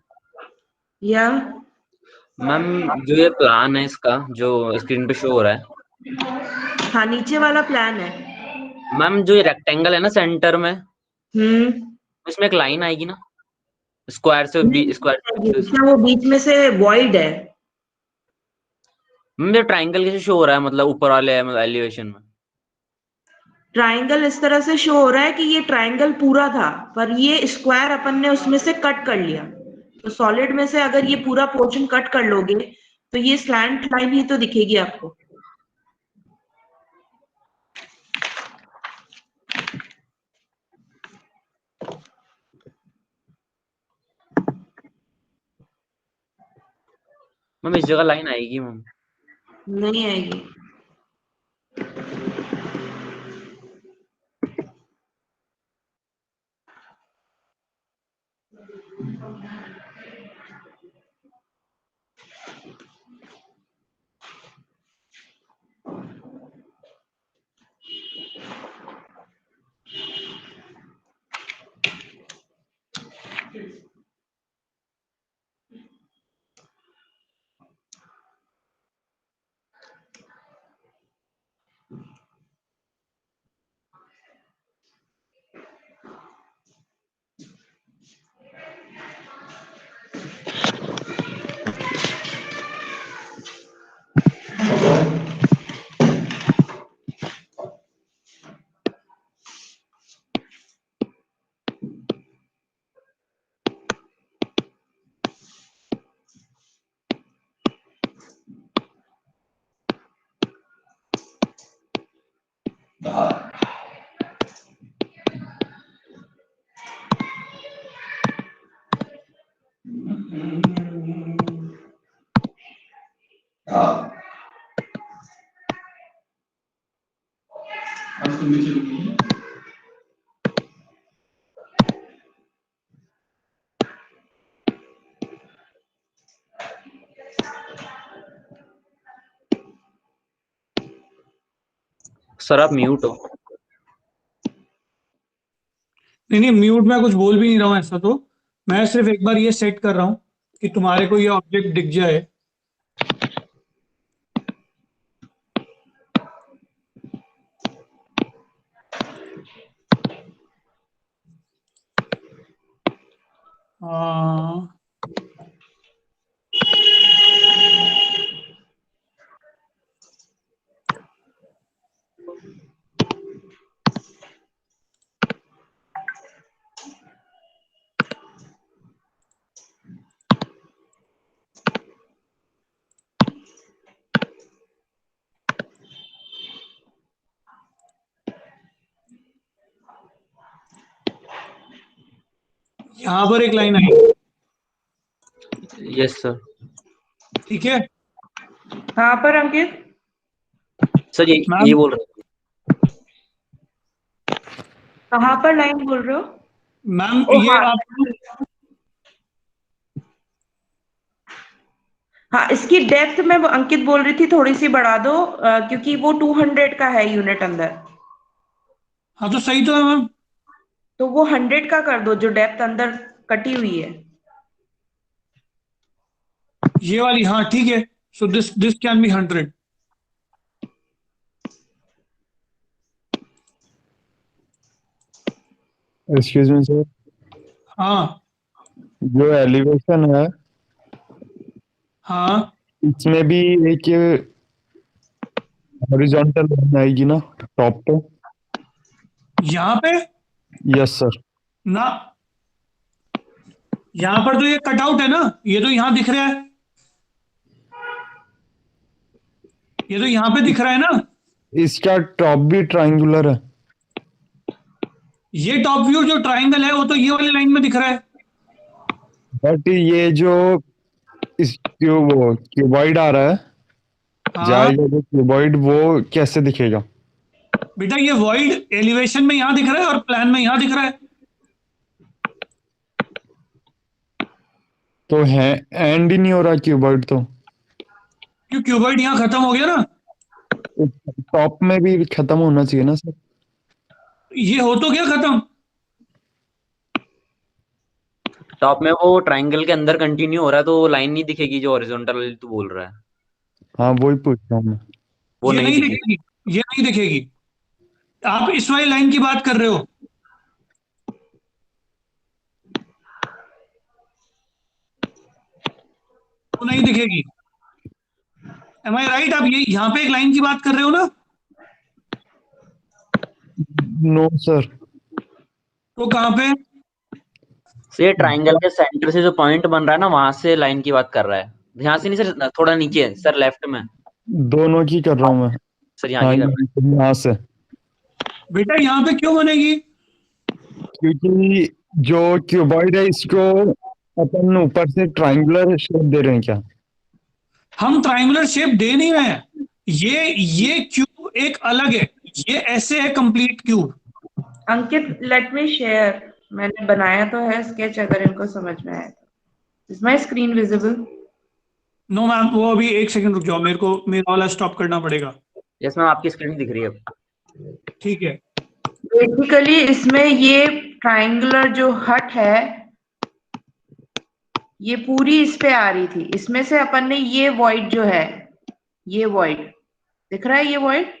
या मैम जो ये प्लान है इसका जो स्क्रीन पे शो हो रहा है, हाँ, नीचे वाला प्लान है। मैम जो ये रेक्टेंगल है ना सेंटर में, हम्म, इसमें एक लाइन आएगी ना स्क्वायर से स्क्वायर। क्या वो बीच में से वॉइड है? मैम ये ट्रायंगल कैसे शो हो रहा है, मतलब ऊपर वाले एलिवेशन में? ट्राइंगल इस तरह से शो हो रहा है कि ये ट्राइंगल पूरा था, पर ये स्क्वायर अपन ने उसमें से कट कर लिया। तो सॉलिड में से अगर ये पूरा पोर्शन कट कर लोगे तो ये स्लैंट लाइन ही तो दिखेगी आपको। मैम इस जगह लाइन आएगी मैम? नहीं आएगी। आज तो नीचे रुकी। सर आप म्यूट हो। नहीं, म्यूट में कुछ बोल भी नहीं रहा हूँ ऐसा, तो मैं सिर्फ एक बार ये सेट कर रहा हूँ कि तुम्हारे को ये ऑब्जेक्ट दिख जाए। यहाँ पर एक लाइन आई, यस सर। ठीक है। कहाँ पर अंकित? सर ये बोल रहे कहाँ पर लाइन बोल रहे हो? मैम ओ ये हाँ। आप हाँ, इसकी डेप्थ में अंकित बोल रही थी थोड़ी सी बढ़ा दो, क्योंकि वो 200 का है यूनिट अंदर। हाँ तो सही तो है मैम। तो वो 100 का कर दो, जो डेप्थ अंदर कटी हुई है। ये वाली, हाँ ठीक है। So this can be 100। Excuse me sir, हाँ जो एलिवेशन है हाँ इसमें भी एक हॉरिजॉन्टल लाइन आएगी ना टॉप पे? यहाँ पे यस सर। ना, यहाँ पर तो ये कटआउट है ना, ये तो यहाँ दिख रहा है, ये तो यहाँ पे दिख रहा है ना। इसका टॉप भी ट्रायंगुलर है? ये टॉप व्यू जो ट्रायंगल है वो तो ये वाली लाइन में दिख रहा है। बट ये जो इस जो वो क्यूबॉइड आ रहा है, हाँ जाएगा जो क्यूबॉइड, वो कैसे दिखेगा? बेटा, ये वॉइड एलिवेशन में यहाँ दिख रहा है और प्लान में यहाँ दिख रहा है। तो है एंड ही नहीं हो रहा क्यूबॉइड तो। क्यों क्यूबॉइड यहाँ खत्म हो गया ना, टॉप में भी खत्म होना चाहिए ना सर। ये हो तो गया खत्म। टॉप में वो ट्रायंगल के अंदर कंटिन्यू हो रहा है तो वो लाइन नहीं दिखेगी जो हॉरिजॉन्टल तू बोल रहा है, हाँ वही पूछ रहा हूँ मैं। वो ये नहीं नहीं दिखेगी। दिखेगी, ये नहीं दिखेगी। आप इस वाली लाइन की बात कर रहे हो, वो नहीं दिखेगी। एम आई राइट? आप ये यहाँ पे एक लाइन की बात कर रहे हो ना, नो सर। तो कहाँ पे? से ट्रायंगल के सेंटर से जो पॉइंट बन रहा है ना वहां से लाइन की बात कर रहा है, यहाँ से नहीं सर, थोड़ा नीचे सर, लेफ्ट में दोनों की कर रहा हूँ मैं। सर, यहाँ हाँ की कर रहा है। यहाँ से। बेटा यहाँ पे क्यों बनेगी? क्योंकि जो क्यूबॉइड है इसको अपन ऊपर से ट्रायंगुलर शेप दे रहे हैं क्या? हम ट्रायंगुलर शेप दे नहीं रहे हैं, ये क्यूब एक अलग है, ये ऐसे है कंप्लीट क्यूब। अंकित लेट मी शेयर, मैंने बनाया तो है स्केच, अगर इनको समझ में आए तो। Is my screen visible? No ma'am, वो अभी एक सेकंड रुक जाओ, मेरे को मेरा वाला स्टॉप करना पड़ेगा। यस मैम, आपकी स्क्रीन दिख रही है अब। ठीक है। बेसिकली इसमें ये ट्रायंगुलर जो हट है ये पूरी इस पे आ रही थी, इसमें से अपन ने ये वॉइड जो है, ये वॉइड दिख रहा है, ये वॉइड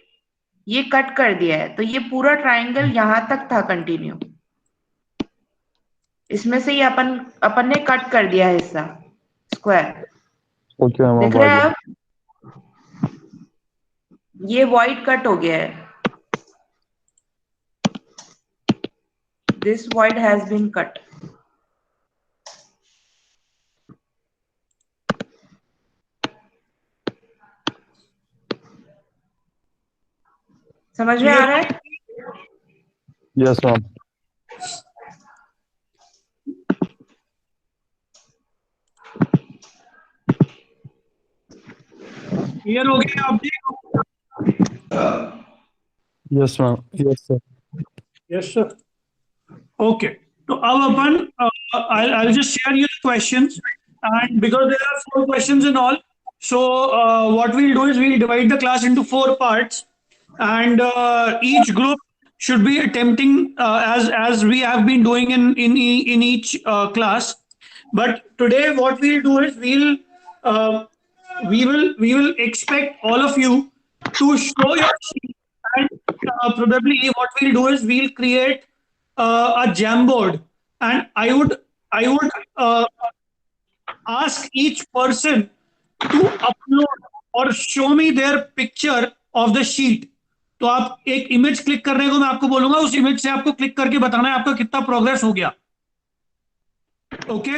ये कट कर दिया है, तो ये पूरा ट्रायंगल यहां तक था कंटिन्यू, इसमें से ये अपन ने कट कर दिया हिस्सा स्क्वायर। ओके मैम दिख अब आ रहा है गया। अब? ये वॉइड कट हो गया है, this void has been cut. समझ में आ रहा है? Yes ma'am. क्लियर हो गया आप जी? Yes ma'am. Yes sir. Yes sir. Okay, तो अब अपन I'll just share you the questions, and because there are 4 questions in all, so what we'll do is we'll divide the class into 4 parts, and each group should be attempting as we have been doing in each class. But today what we'll do is uh, we will expect all of you to show your sheet, and probably what we'll do is we'll create a Jamboard, and I would ask each person to upload or show me their picture of the sheet. तो आप एक image click करने को मैं आपको बोलूंगा, उस image से आपको क्लिक करके बताना है आपका कितना प्रोग्रेस हो गया। Okay,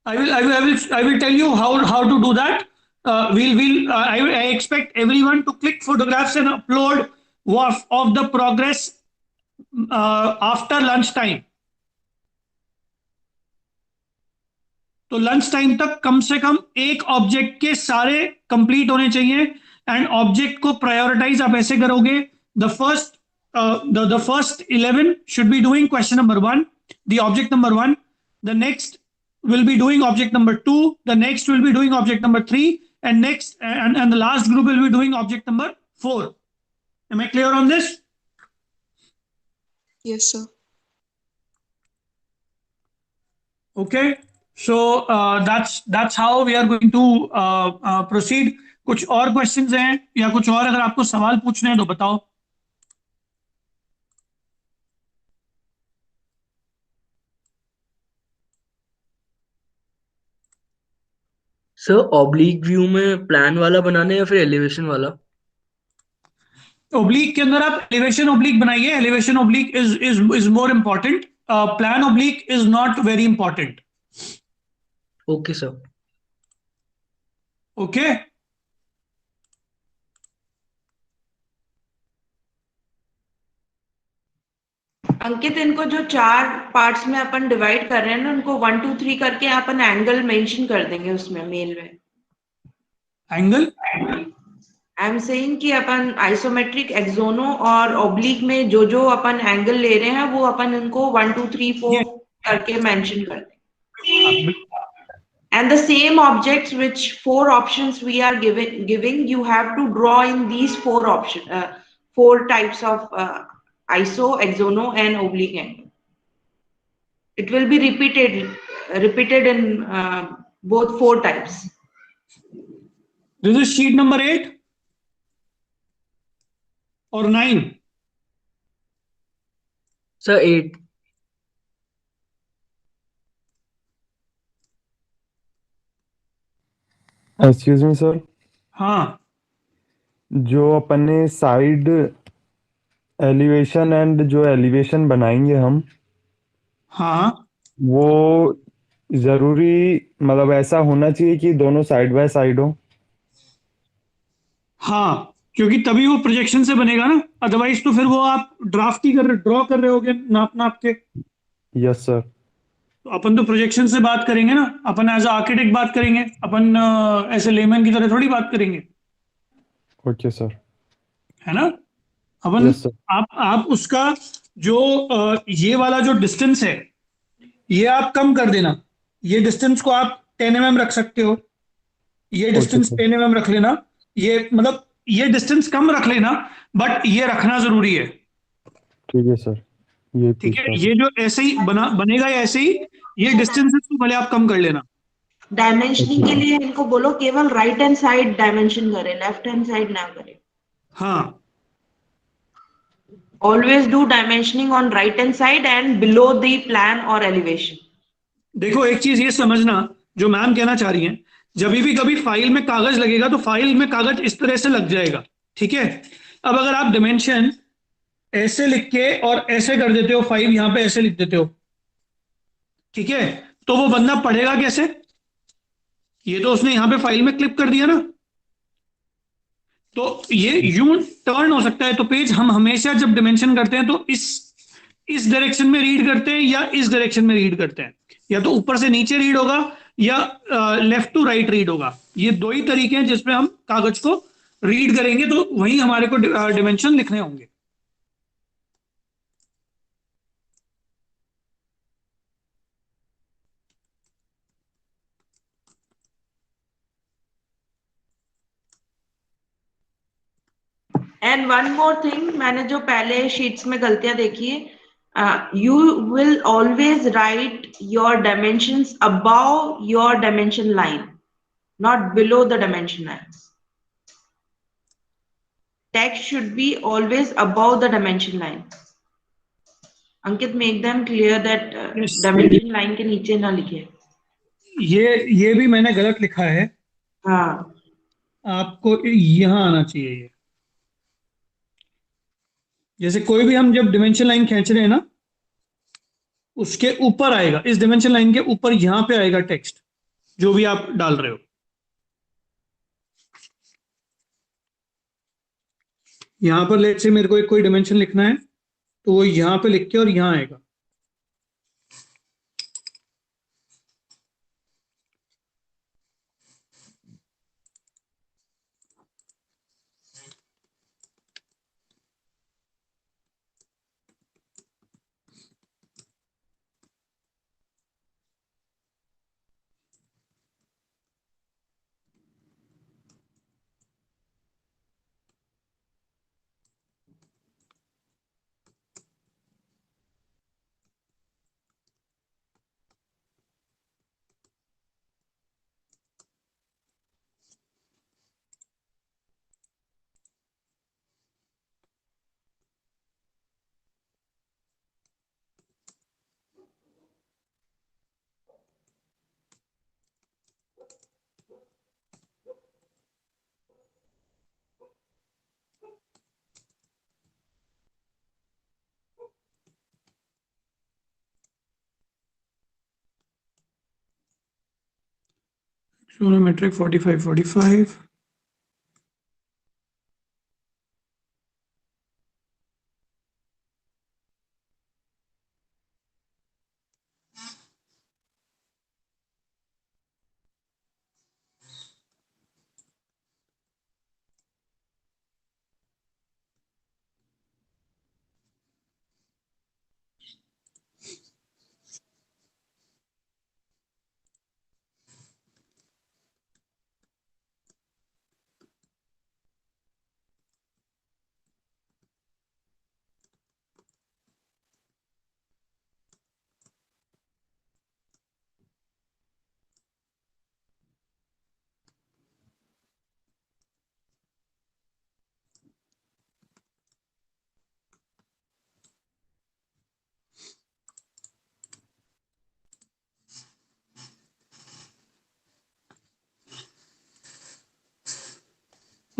I will tell you how to do that. I expect everyone to click photographs and upload of the progress after lunch time. तो लंच टाइम तक कम से कम एक ऑब्जेक्ट के सारे कंप्लीट होने चाहिए, एंड ऑब्जेक्ट को प्रायोरिटाइज आप ऐसे करोगे, the first 11 should be doing question number 1, the object number 1, the next will be doing object number 2, the next will be doing object number 3, and and the last group will be doing object number 4. Am I clear on this? Yes, sir. Okay, so that's how we are going to proceed. कुछ और questions हैं या कुछ और अगर आपको सवाल पूछने हैं तो बताओ। सर ऑब्लिक व्यू में प्लान वाला बनाना है या फिर एलिवेशन वाला? ओब्लिक के अंदर आप एलिवेशन ओब्लिक बनाइए, elevation oblique is more important, plan oblique is not very important. Okay sir. Okay, Ankit इनको जो 4 पार्ट्स में अपन डिवाइड कर रहे हैं ना, उनको 1 2 3 करके अपन एंगल मेंशन कर देंगे उसमें, मेल में एंगल आई एम सेइंग कि अपन आइसोमेट्रिक एक्सोनो और ओब्लिक में जो जो अपन एंगल ले रहे हैं वो अपन इनको 1 2 3 4 ये करके मेंशन कर दें. हाँ, बिल्कुल। And the same objects which four options we are giving you have to draw in these four types of iso, axono and oblique angle. It will be repeated in both four types. This is sheet number 8 or 9. Sir 8. Excuse me sir, हाँ जो अपन ने side elevation and जो elevation बनाएंगे हम, हाँ वो जरूरी मतलब ऐसा होना चाहिए कि दोनों साइड बाय साइड हो? हाँ, क्योंकि तभी वो प्रोजेक्शन से बनेगा ना, अदरवाइज तो फिर वो आप ड्राफ्ट ही ड्रॉ कर रहे होगे नाप नाप के। Yes sir. तो अपन तो प्रोजेक्शन से बात करेंगे ना, अपन एज आर्किटेक्ट बात करेंगे, अपन ऐसे लेमैन की तरह थोड़ी बात करेंगे, ओके सर। है ना। अपन यस सर। आप उसका जो ये वाला जो डिस्टेंस है ये आप कम कर देना। ये डिस्टेंस को आप 10 mm रख सकते हो, ये ओके डिस्टेंस सर। 10 mm रख लेना, ये मतलब ये डिस्टेंस कम रख लेना, बट ये रखना जरूरी है। ठीक है सर, ये ठीक है, पूछ रहा ये था। जो ऐसे ही बनेगा या ऐसे ही, ये डिस्टेंसेस को भले आप कम कर लेना। डायमेंशनिंग ओके के सर। लिए इनको बोलो केवल राइट हैंड साइड डायमेंशन करे, लेफ्ट हैंड साइड ना करे. हाँ Always do dimensioning on right hand side and below the plan or elevation. देखो एक चीज ये समझना, जो मैम कहना चाह रही हैं, जब भी कभी फाइल में कागज लगेगा तो फाइल में कागज इस तरह से लग जाएगा, ठीक है। अब अगर आप डिमेंशन ऐसे लिख के और ऐसे कर देते हो, 5 यहां पे ऐसे लिख देते हो, ठीक है, तो वो बंदा पढ़ेगा कैसे? ये तो उसने यहां पे फाइल में क्लिक कर दिया ना, तो ये यूं टर्न हो सकता है। तो पेज हम हमेशा जब डिमेंशन करते हैं तो इस डायरेक्शन में रीड करते हैं या इस डायरेक्शन में रीड करते हैं, या तो ऊपर से नीचे रीड होगा या लेफ्ट टू राइट रीड होगा। ये दो ही तरीके हैं जिसमें हम कागज को रीड करेंगे, तो वही हमारे को डिमेंशन लिखने होंगे। And one more thing, मैंने जो पहले शीट्स में गलतियां देखी है, you will always write your dimensions above your dimension line, not below the dimension lines. Text should be always above the dimension line. Ankit, make them clear that Yes. dimension line के नीचे ना लिखे. ये भी मैंने गलत लिखा है, हाँ, आपको यहां आना चाहिए ये। जैसे कोई भी हम जब डिमेंशन लाइन खींच रहे हैं ना, उसके ऊपर आएगा, इस डिमेंशन लाइन के ऊपर यहां पे आएगा टेक्स्ट, जो भी आप डाल रहे हो। यहां पर लेट से मेरे को एक कोई डिमेंशन लिखना है, तो वो यहां पे लिख के और यहां आएगा। Trigonometric 45 45।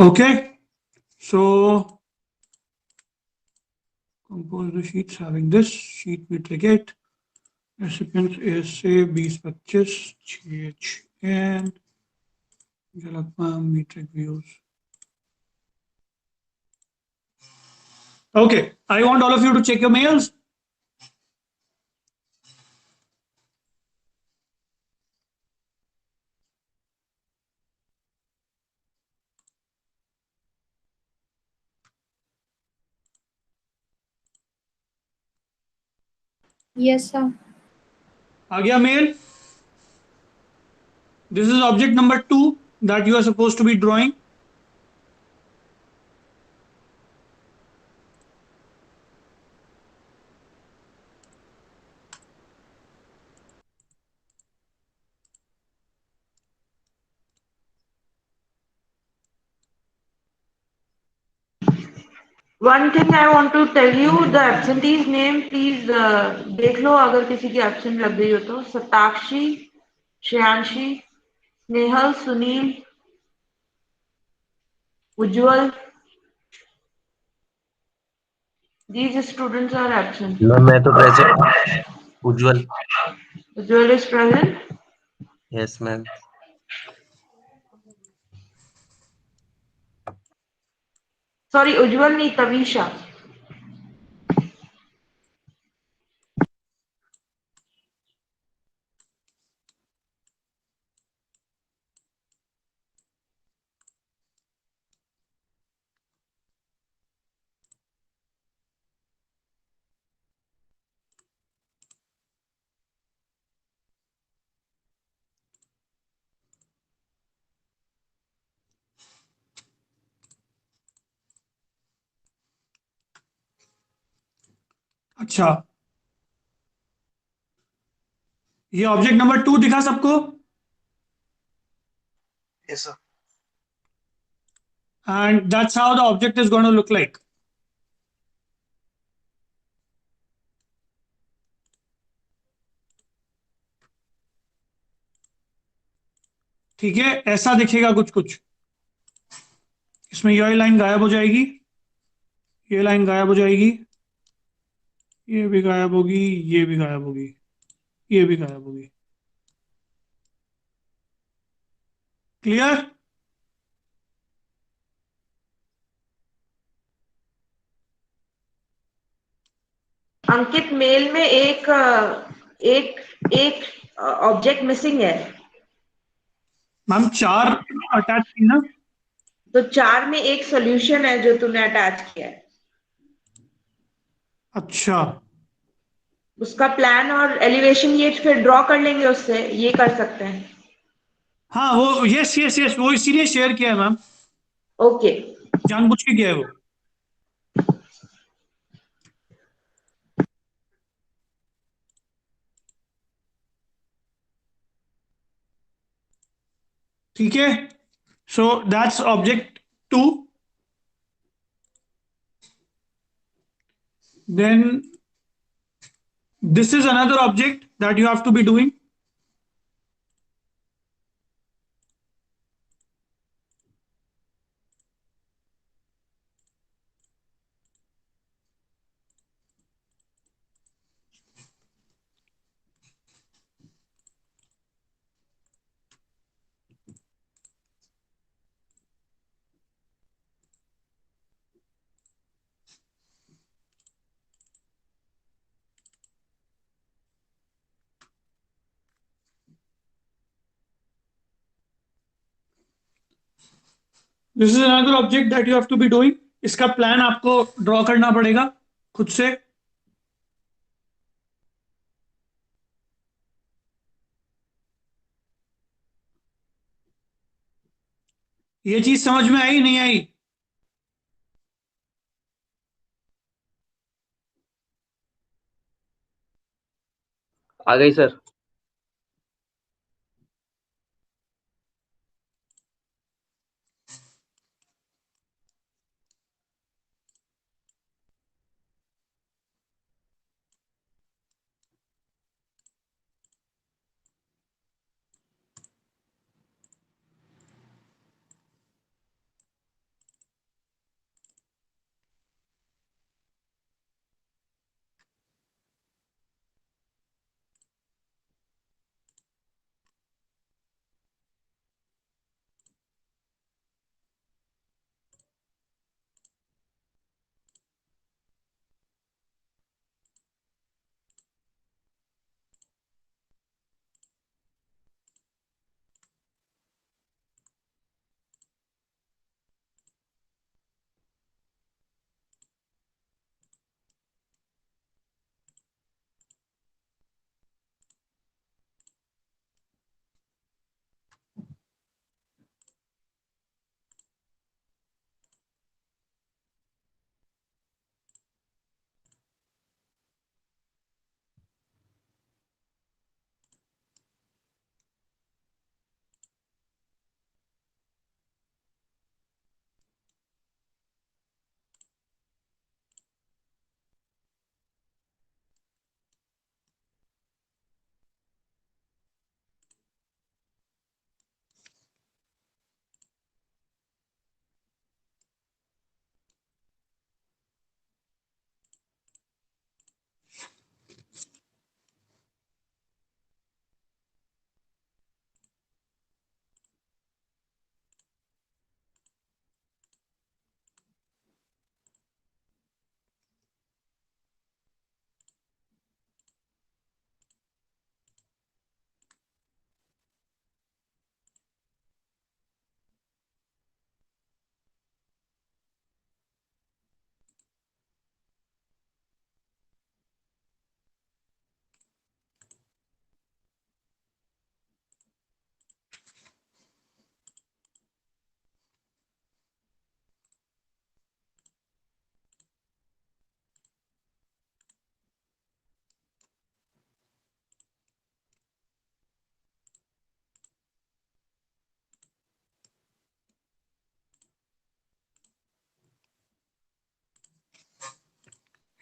Okay, so compose the sheets having this sheet metric 8. Recipients is say 20-25 GHN Jalapam metric views. Okay, I want all of you to check your mails. Yes, sir. आ गया mail. This is object number 2 that you are supposed to be drawing. One thing I want to tell you, the absentee's name, please देख लो अगर किसी की absent लग गई हो तो. सताक्षी, श्रेयांशी, स्नेहल, सुनील, उज्जवल. These students are absent. Ma'am मैं तो present Ujjwal Ujjwal is present. Yes ma'am Sorry, Ujjwal नहीं, Tavisha. अच्छा, ये ऑब्जेक्ट नंबर 2 दिखा सबको. Yes sir And that's how the object is going to look like. ठीक है, ऐसा दिखेगा कुछ कुछ. इसमें ये लाइन गायब हो जाएगी, ये लाइन गायब हो जाएगी, ये भी गायब होगी, ये भी गायब होगी, ये भी गायब होगी. क्लियर? अंकित, मेल में एक ऑब्जेक्ट मिसिंग है. मैम 4 अटैच की ना. तो 4 में एक सोल्यूशन है जो तूने अटैच किया है. अच्छा, उसका प्लान और एलिवेशन ये फिर ड्रॉ कर लेंगे, उससे ये कर सकते हैं. हाँ वो यस यस यस, वो इसीलिए शेयर किया है मैम, ओके. जानबूझ के किया है वो. ठीक है, so that's object 2. Then this is another object that you have to be doing. This is another object that you have to be doing. इसका प्लान आपको ड्रॉ करना पड़ेगा खुद से. ये चीज समझ में आई नहीं आई? आ गई सर.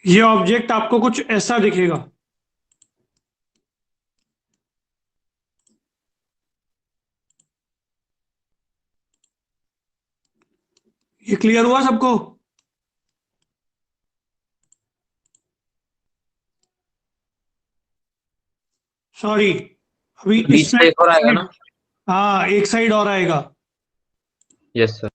ये ऑब्जेक्ट आपको कुछ ऐसा दिखेगा। ये क्लियर हुआ सबको? सॉरी, अभी बीच इसमें से एक और आएगा ना? हाँ, एक साइड और आएगा। Yes sir.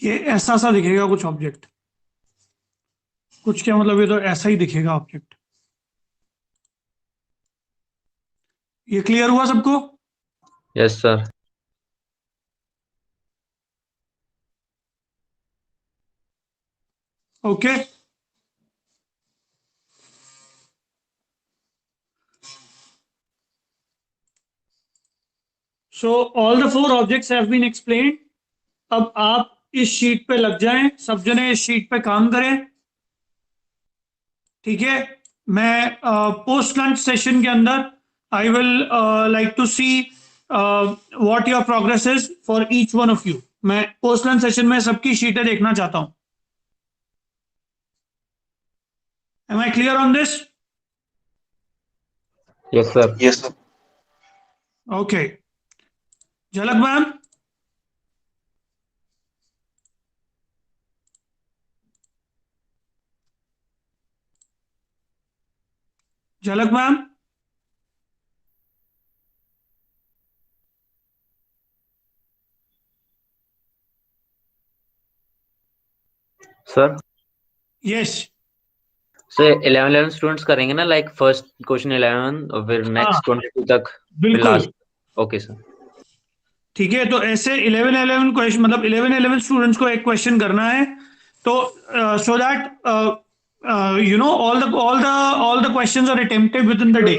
ये ऐसा सा दिखेगा कुछ ऑब्जेक्ट। कुछ क्या मतलब, ये तो ऐसा ही दिखेगा ऑब्जेक्ट। ये क्लियर हुआ सबको? Yes sir. Okay. So all the 4 objects have been explained. अब आप इस शीट पे लग जाएं, सब जने इस शीट पे काम करें, ठीक है? मैं पोस्ट लंच सेशन के अंदर I will like to see what your progress is for each one of you. मैं पोस्ट लंच सेशन में सबकी शीटें देखना चाहता हूं। Am I clear on this? Yes sir. Yes, sir. Okay, Jhalak ma'am. Jhalak ma'am. Sir yes. Sir 11 students करेंगे ना, like first question 11 और फिर नेक्स्ट 22 तक, फिर बिल्कुल। लास्ट। Okay sir. ठीक है, तो ऐसे 11 क्वेश्चन, मतलब 11 स्टूडेंट्स को एक क्वेश्चन करना है, तो so that you know all the questions are attempted within the day.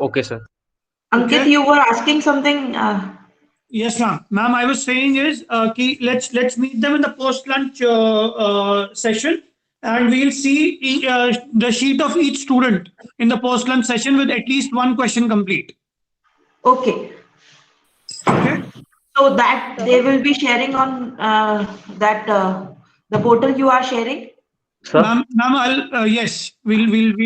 Okay sir. Ankit, you were asking something. Yes, ma'am. Ma'am, I was saying is ki let's meet them in the post lunch session, and we'll see the sheet of each student in the post lunch session with at least one question complete. Okay. Okay. So that they will be sharing on that the portal you are sharing. Sir Ma'am, I'll yes, we'll